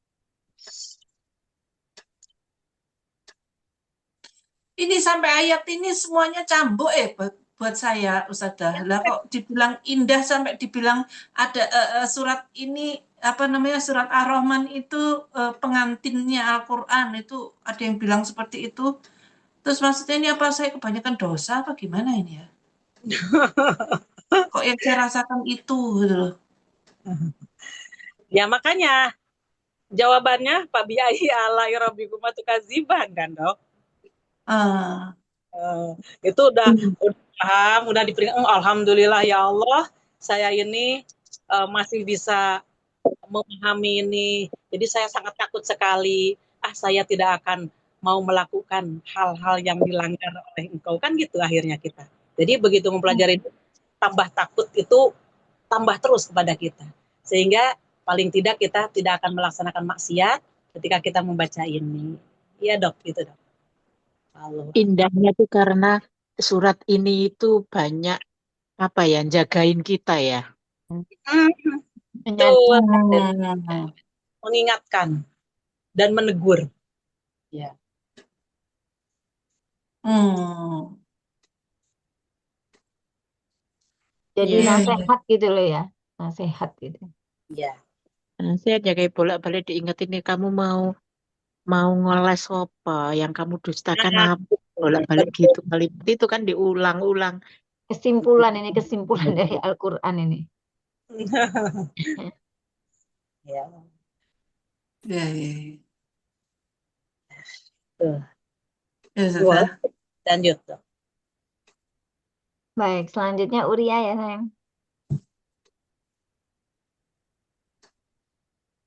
S2: Ini sampai ayat ini semuanya cambuk buat saya, Ustazah. Lah kok dibilang indah sampai dibilang ada surat ini apa namanya surat Ar-Rahman itu pengantinnya Al-Qur'an itu ada yang bilang seperti itu. Terus maksudnya ini apa saya kebanyakan dosa apa gimana ini ya? Kok yang saya rasakan itu gitu loh.
S1: Ya makanya jawabannya Fabi ayyi ala'i rabbikuma tukadziban kan, Dok? Itu udah paham, udah diperingat. Alhamdulillah ya Allah, saya ini masih bisa memahami ini. Jadi saya sangat takut sekali. Saya tidak akan mau melakukan hal-hal yang dilanggar oleh engkau. Kan gitu akhirnya kita. Jadi begitu mempelajari tambah takut itu tambah terus kepada kita. Sehingga paling tidak kita tidak akan melaksanakan maksiat ketika kita membaca ini. Iya Dok, gitu Dok. Halo.
S5: Indahnya tuh karena surat ini itu banyak apa ya, jagain kita ya.
S1: Betul. Mengingatkan dan menegur. Ya.
S3: Jadi
S1: Iya.
S3: nasihat gitu loh ya. Nasihat gitu.
S1: Iya.
S5: Saya jaga bolak-balik diingetin nih, kamu mau ngoles apa, yang kamu dustakan apa, bolak-balik gitu. Kalimat itu kan diulang-ulang.
S3: Kesimpulan dari Al-Qur'an ini.
S1: Ya.
S2: Ya.
S1: Tuh.
S2: Ya, Ustazah.
S1: Lanjut Dok.
S3: Baik, selanjutnya Uria ya sayang.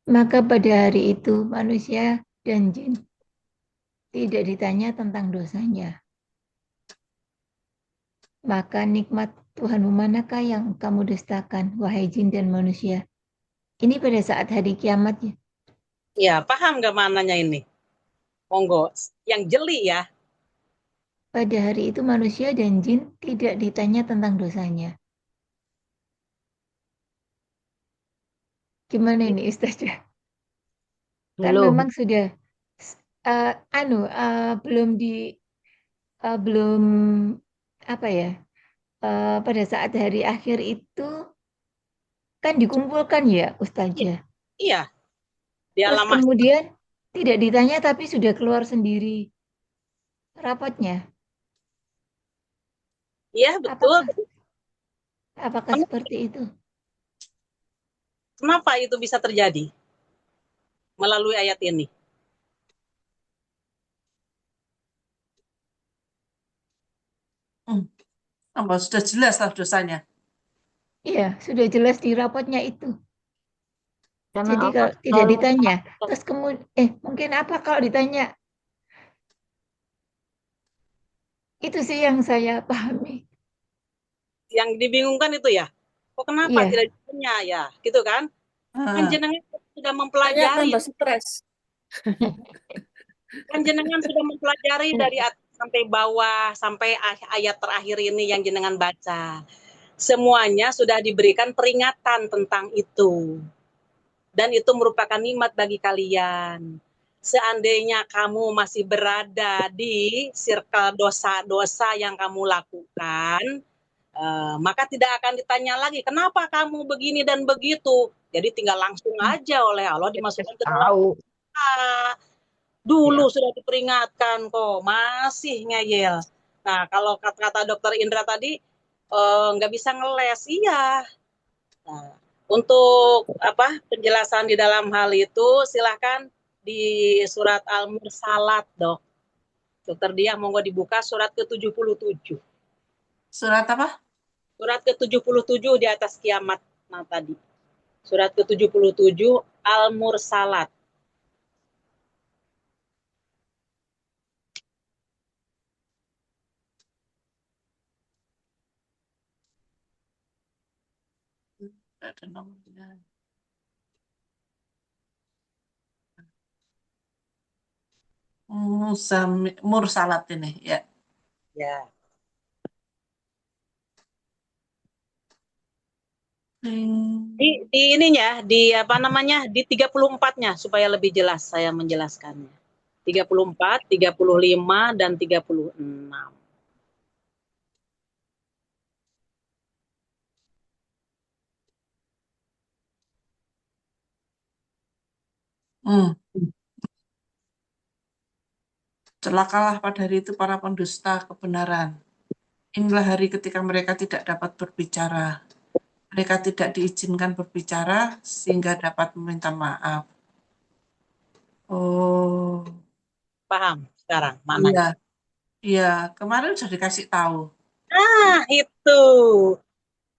S6: Maka pada hari itu manusia dan jin tidak ditanya tentang dosanya. Maka nikmat Tuhanmu manakah yang kamu dustakan, wahai jin dan manusia? Ini pada saat hari kiamat ya.
S1: Ya, paham nggak mananya ini? Monggo, yang jeli ya.
S6: Pada hari itu manusia dan jin tidak ditanya tentang dosanya. Gimana ini Ustazah? Kan
S3: Belum.
S6: memang sudah belum apa ya? Pada saat hari akhir itu kan dikumpulkan ya Ustazah.
S1: Iya. Di
S6: Terus
S1: alam
S6: kemudian tidak ditanya tapi sudah keluar sendiri rapotnya.
S1: Iya, betul.
S6: Apakah seperti itu?
S1: Kenapa itu bisa terjadi? Melalui ayat ini.
S2: Sudah jelas lah dosanya.
S6: Iya, sudah jelas di rapotnya itu.
S3: Karena
S6: Jadi
S3: Allah
S6: kalau tidak
S3: selalu
S6: ditanya, terus kemudian mungkin apa kalau ditanya? Itu sih yang saya pahami.
S1: Yang dibingungkan itu ya. Kok kenapa
S6: Iya.
S1: tidak ditanya ya? Gitu kan? Kan jenengan sudah mempelajari.
S4: Tambah stres.
S1: Kan jenengan sudah mempelajari dari atas sampai bawah, sampai ayat terakhir ini yang jenengan baca. Semuanya sudah diberikan peringatan tentang itu. Dan itu merupakan nikmat bagi kalian. Seandainya kamu masih berada di circle dosa-dosa yang kamu lakukan, maka tidak akan ditanya lagi, kenapa kamu begini dan begitu. Jadi tinggal langsung aja oleh Allah dimasukkan ke dalam neraka. Dulu sudah diperingatkan kok, masih ngeyel. Nah, kalau kata dokter Indra tadi, nggak bisa ngeles, iya. Nah, untuk penjelasan di dalam hal itu, silahkan di surat Al-Mursalat, Dok. Dokter Dia, monggo dibuka surat ke-77.
S2: Surat apa?
S1: Surat ke-77 di atas kiamat. Nah, tadi. Surat ke-77 Al-Mursalat.
S2: Ada nomornya. Mursalat ini ya.
S1: Ya. Di ininya, di apa namanya, di 34-nya supaya lebih jelas saya menjelaskannya. 34, 35, dan 36.
S2: Hmm. Celakalah pada hari itu para pendusta kebenaran. Inilah hari ketika mereka tidak dapat berbicara. Mereka tidak diizinkan berbicara sehingga dapat meminta maaf. Oh,
S1: Paham sekarang
S2: iya,
S1: maknanya?
S2: iya. Kemarin sudah dikasih tahu.
S1: Ah, itu.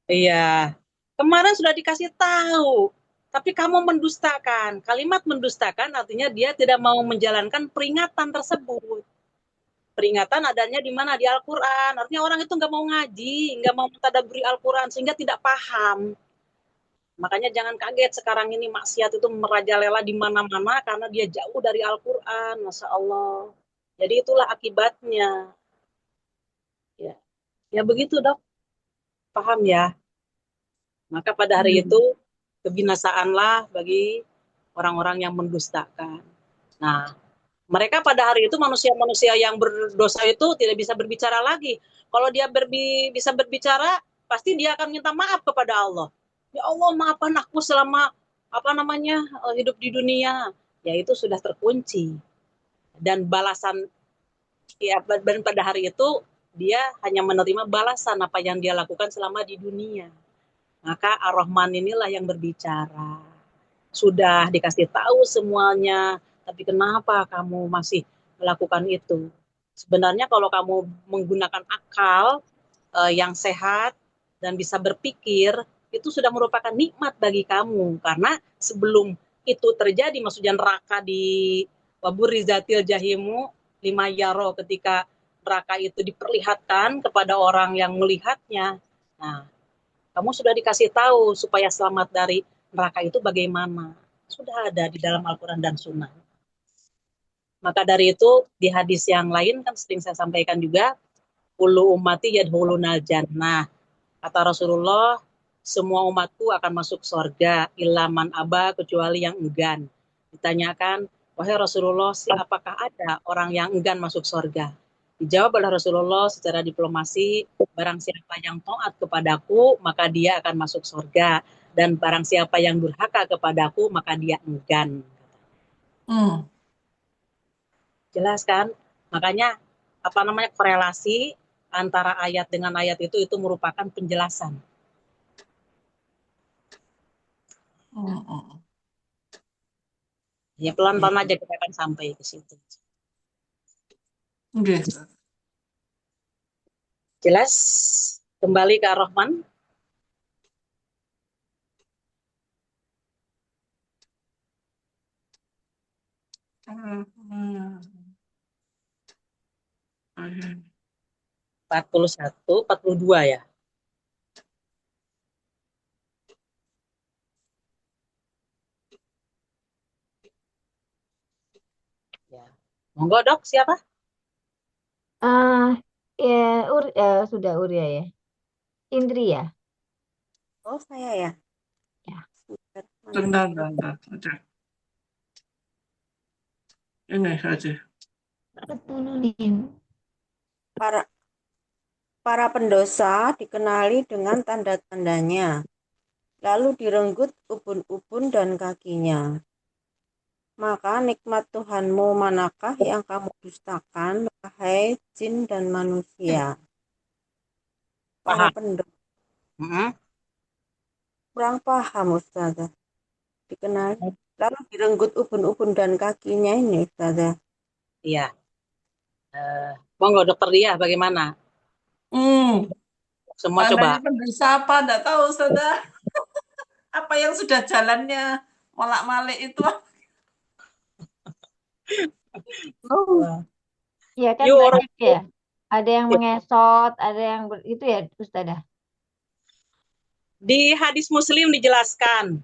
S1: Iya. Kemarin sudah dikasih tahu. Tapi kamu mendustakan. Kalimat mendustakan artinya dia tidak mau menjalankan peringatan tersebut. Peringatan adanya di mana? Di Al-Quran. Artinya orang itu nggak mau ngaji, nggak mau mentadaburi Al-Quran, sehingga tidak paham. Makanya jangan kaget sekarang ini maksiat itu merajalela di mana-mana karena dia jauh dari Al-Quran. Masya Allah. Jadi itulah akibatnya. Ya, ya begitu dok. Paham ya? Maka pada hari itu kebinasaanlah bagi orang-orang yang mendustakan. Nah, mereka pada hari itu manusia-manusia yang berdosa itu tidak bisa berbicara lagi. Kalau dia bisa berbicara, pasti dia akan minta maaf kepada Allah. Ya Allah, maafkan aku selama hidup di dunia. Ya itu sudah terkunci. Dan balasan dan pada hari itu dia hanya menerima balasan apa yang dia lakukan selama di dunia. Maka Ar-Rahman inilah yang berbicara. Sudah dikasih tahu semuanya, tapi kenapa kamu masih melakukan itu? Sebenarnya kalau kamu menggunakan akal yang sehat dan bisa berpikir, itu sudah merupakan nikmat bagi kamu. Karena sebelum itu terjadi, maksudnya neraka di wabur rizatil jahimu lima yaro, ketika neraka itu diperlihatkan kepada orang yang melihatnya. Nah, kamu sudah dikasih tahu supaya selamat dari neraka itu bagaimana. Sudah ada di dalam Al-Quran dan Sunnah. Maka dari itu, di hadis yang lain kan sering saya sampaikan juga, Ulu ummati yadhulunal jannah. Kata Rasulullah, semua umatku akan masuk surga, ilaman aba, kecuali yang enggan. Ditanyakan, wahai Rasulullah, apakah ada orang yang enggan masuk surga? Dijawab oleh Rasulullah secara diplomasi, barang siapa yang taat kepadaku, maka dia akan masuk surga. Dan barang siapa yang durhaka kepadaku, maka dia enggan.
S2: Hmm.
S1: Jelas kan? Makanya korelasi antara ayat dengan ayat itu merupakan penjelasan. Ya pelan-pelan aja kita akan sampai ke situ.
S2: Okay.
S1: Jelas? Kembali ke Ar-Rahman.
S2: Hmm.
S1: 41, 42 ya. Ya. Monggo dok, siapa?
S3: Ya, sudah Uria ya. Indri ya.
S7: Oh, saya ya.
S3: Ya.
S2: Bentar. Ini saja.
S7: Para para pendosa dikenali dengan tanda-tandanya, lalu direnggut ubun-ubun dan kakinya. Maka nikmat Tuhanmu manakah yang kamu dustakan, wahai jin dan manusia? Para
S1: Paham.
S7: pendosa
S1: Mm-hmm.
S7: kurang paham, Ustazah. Dikenali, lalu direnggut ubun-ubun dan kakinya ini, Ustazah.
S1: Iya. Monggo dokter Dia, bagaimana? Semua
S2: Tandanya
S1: coba.
S2: pendosa apa? Enggak tahu, Saudara. Apa yang sudah jalannya molak-malik itu?
S6: Oh,
S1: Wah.
S6: ya kan
S1: You orang
S6: banyak ya. Ada yang mengesot, ada yang itu ya, Ustazah.
S1: di hadis Muslim dijelaskan,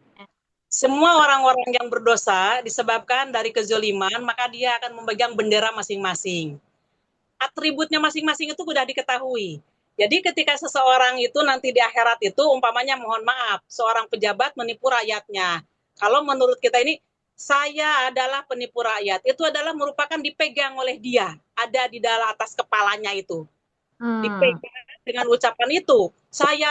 S1: semua orang-orang yang berdosa disebabkan dari kezoliman, maka dia akan memegang bendera masing-masing. Atributnya masing-masing itu sudah diketahui. Jadi ketika seseorang itu nanti di akhirat itu, umpamanya mohon maaf, seorang pejabat menipu rakyatnya. Kalau menurut kita ini, saya adalah penipu rakyat, itu adalah merupakan dipegang oleh dia, ada di dalam atas kepalanya itu. Dipegang dengan ucapan itu, saya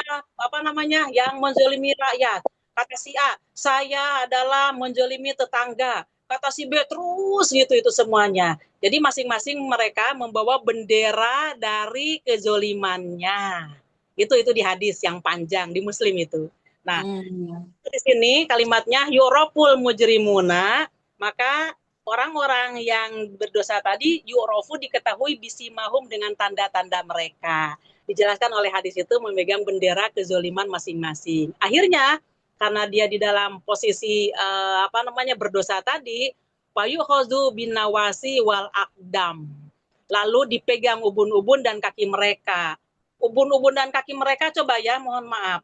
S1: yang menzolimi rakyat. Kata si A, saya adalah menzolimi tetangga. Kata si B terus gitu itu semuanya. Jadi masing-masing mereka membawa bendera dari kezolimannya. Itu di hadis yang panjang di Muslim itu. Nah, di sini kalimatnya yuropul mujrimuna, maka orang-orang yang berdosa tadi yurofu diketahui bisimahum dengan tanda-tanda mereka. Dijelaskan oleh hadis itu memegang bendera kezoliman masing-masing. Akhirnya karena dia di dalam posisi berdosa tadi, fayukhadhu bin nawasi wal akdam. Lalu dipegang ubun-ubun dan kaki mereka. Ubun-ubun dan kaki mereka coba ya, mohon maaf.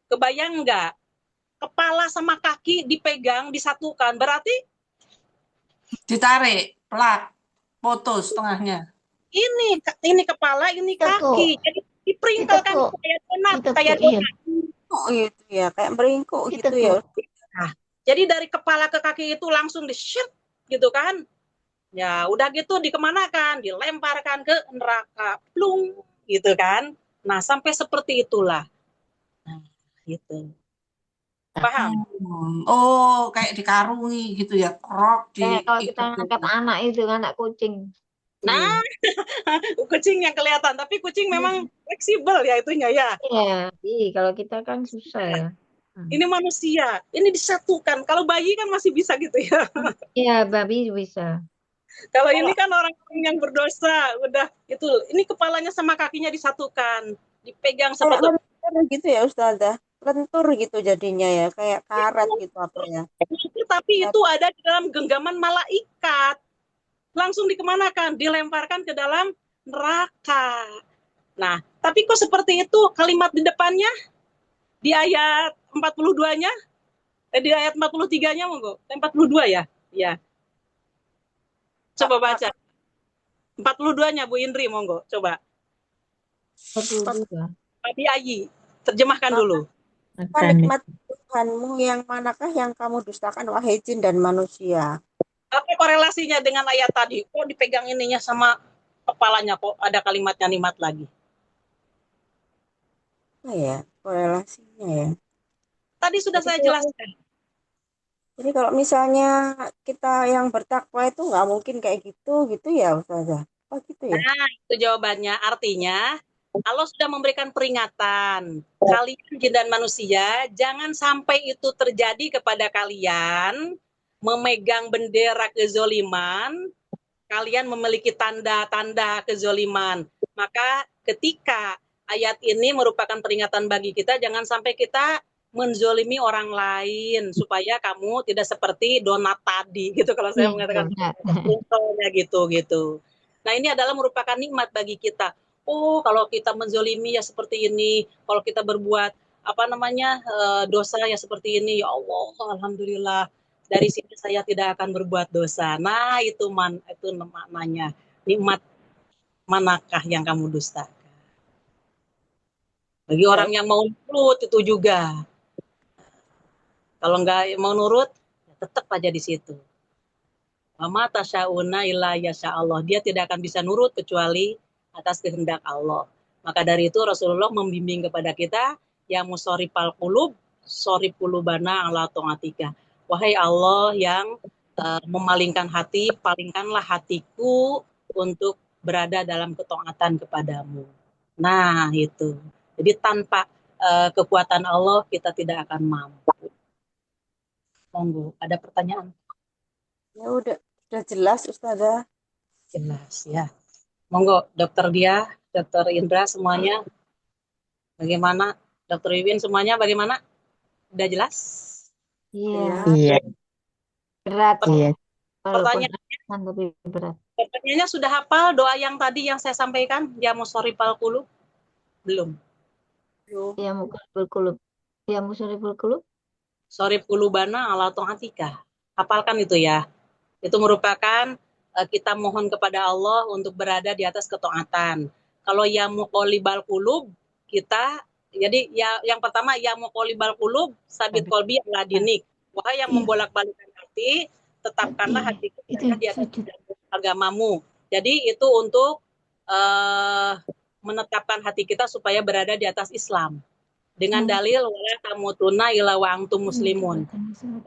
S1: Kebayang nggak? Kepala sama kaki dipegang, disatukan. Berarti
S2: Ditarik, plak, putus tengahnya.
S1: ini kepala, ini kaki. Jadi diperingkalkan kayak donat, kayak donat.
S7: Oh gitu ya, kayak meringkuk gitu ya.
S1: Nah, jadi dari kepala ke kaki itu langsung di-shoot gitu kan. Ya, udah gitu dikemanakan? Dilemparkan ke neraka. Plung gitu kan. Nah, sampai seperti itulah. Nah, gitu. Paham?
S2: Oh, kayak dikarungi gitu ya, krok
S3: Kayak kalau kita
S2: diikat
S3: ngangkat
S2: gitu.
S3: anak itu kan, anak kucing.
S1: Nah, kucing yang kelihatan, tapi kucing memang fleksibel ya itunya ya.
S3: Iya, kalau kita kan susah ya.
S1: Ini manusia, ini disatukan. Kalau bayi kan masih bisa gitu ya.
S3: Iya, babi bisa.
S1: Kalau ini kan orang yang berdosa, udah itu, ini kepalanya sama kakinya disatukan, dipegang
S7: Kayak
S1: seperti
S7: lentur gitu ya Ustazah. Lentur gitu jadinya ya, kayak karet gitu apa ya.
S1: tapi itu ada di dalam genggaman malaikat. Langsung dikemanakan? Dilemparkan ke dalam neraka. Nah, tapi kok seperti itu kalimat di depannya? Di ayat 42-nya? Di ayat 43-nya monggo. 42 ya? Ya. Coba baca. 42-nya Bu Indri monggo, coba.
S3: 42.
S1: Abi Ayi, terjemahkan dulu.
S7: Nikmat Tuhanmu yang manakah yang kamu dustakan wahai jin dan manusia?
S1: Apa korelasinya dengan ayat tadi? Kok dipegang ininya sama kepalanya, kok ada kalimatnya nikmat lagi?
S7: Apa ya korelasinya ya?
S1: Tadi sudah saya jelaskan.
S7: Jadi kalau misalnya kita yang bertakwa itu nggak mungkin kayak gitu ya Ustazah. Oh gitu ya?
S1: Nah, itu jawabannya. Artinya, Allah sudah memberikan peringatan. Kalian jin dan manusia, jangan sampai itu terjadi kepada kalian, memegang bendera kezoliman, kalian memiliki tanda-tanda kezoliman. Maka ketika ayat ini merupakan peringatan bagi kita, jangan sampai kita menzolimi orang lain supaya kamu tidak seperti donat tadi gitu kalau saya mengatakan contohnya gitu. Nah, ini adalah merupakan nikmat bagi kita. Oh, kalau kita menzolimi ya seperti ini, kalau kita berbuat dosa ya seperti ini, ya Allah, alhamdulillah dari sini saya tidak akan berbuat dosa. Nah, itu maknanya. Nikmat manakah yang kamu dustakan? Bagi orang yang mau nurut itu juga. Kalau nggak mau nurut, ya tetap aja di situ. Wama tasyauna illa yasha Allah. Dia tidak akan bisa nurut kecuali atas kehendak Allah. Maka dari itu Rasulullah membimbing kepada kita, ya musoripal qulub, sorip qulubana ala ta'atika. Wahai Allah yang memalingkan hati, palingkanlah hatiku untuk berada dalam ketaatan kepadamu. Nah, itu. Jadi tanpa kekuatan Allah kita tidak akan mampu. Monggo, ada pertanyaan?
S7: Ya udah jelas Ustazah.
S1: Jelas ya. Monggo, Dokter Dia, Dokter Indra semuanya. Bagaimana? Dokter Wiwin semuanya bagaimana? Udah jelas?
S3: Iya,
S5: Iya,
S3: berat.
S5: iya.
S3: Walaupun
S1: Pertanyaan
S3: ringan tapi berat.
S1: Pertanyaannya sudah hafal doa yang tadi yang saya sampaikan? Ya musyrifal qulub? Belum.
S7: Belum.
S3: Ya muqallibal qulub. Ya musyriful qulub.
S1: Sorif qulubana ala ta'atika. Hafalkan itu ya. Itu merupakan kita mohon kepada Allah untuk berada di atas ketaatan. Kalau ya muqallibal qulub, kita jadi ya yang pertama ya muqallibal qulub sabit qalbi ala dinik. Wahai yang
S6: Iya,
S1: membolak-balikkan hati, tetapkanlah
S6: iya.
S1: hatiku
S6: Itu
S1: berada di atas
S6: sujud.
S1: agamamu. Jadi itu untuk menetapkan hati kita supaya berada di atas Islam. Dengan dalil wala tamutuna illa wa antum muslimun.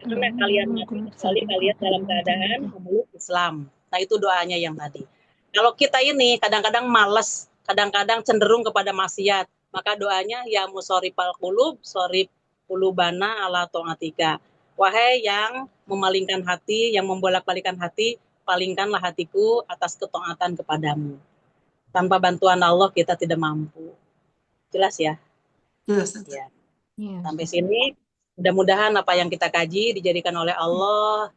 S1: Karena kalian mati kecuali kalian dalam keadaan memeluk Islam. Nah, itu doanya yang tadi. Kalau kita ini kadang-kadang malas, kadang-kadang cenderung kepada maksiat, maka doanya ya musoripal qulub, sorip qulubana ala ta'atika. Wahai yang memalingkan hati, yang membolak-balikan hati, palingkanlah hatiku atas ketaatan kepadamu. Tanpa bantuan Allah kita tidak mampu. Jelas ya?
S2: Jelas.
S1: Ya.
S3: Iya.
S1: Sampai sini mudah-mudahan apa yang kita kaji dijadikan oleh Allah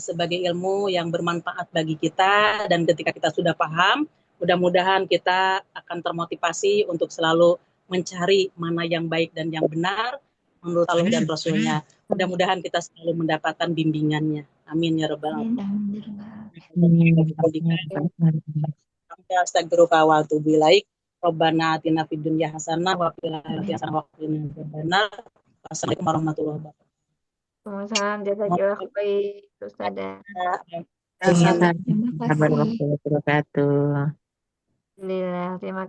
S1: sebagai ilmu yang bermanfaat bagi kita, dan ketika kita sudah paham, mudah-mudahan kita akan termotivasi untuk selalu mencari mana yang baik dan yang benar menurut Allah dan Rasulnya. Mudah-mudahan kita selalu mendapatkan bimbingannya. Amin ya rabbal alamin. Astagfiruka wa atubu ilaik. Rabbana atina fid dunya hasanah wa fil akhirati hasanah wa qina adzabannar. Wassalamualaikum warahmatullahi wabarakatuh.
S3: Waalaikumsalam, jazakallah khair, Ustazah.
S2: Terima
S6: Terima kasih.
S5: Wabarakatuh.
S3: Alhamdulillah, terima kasih.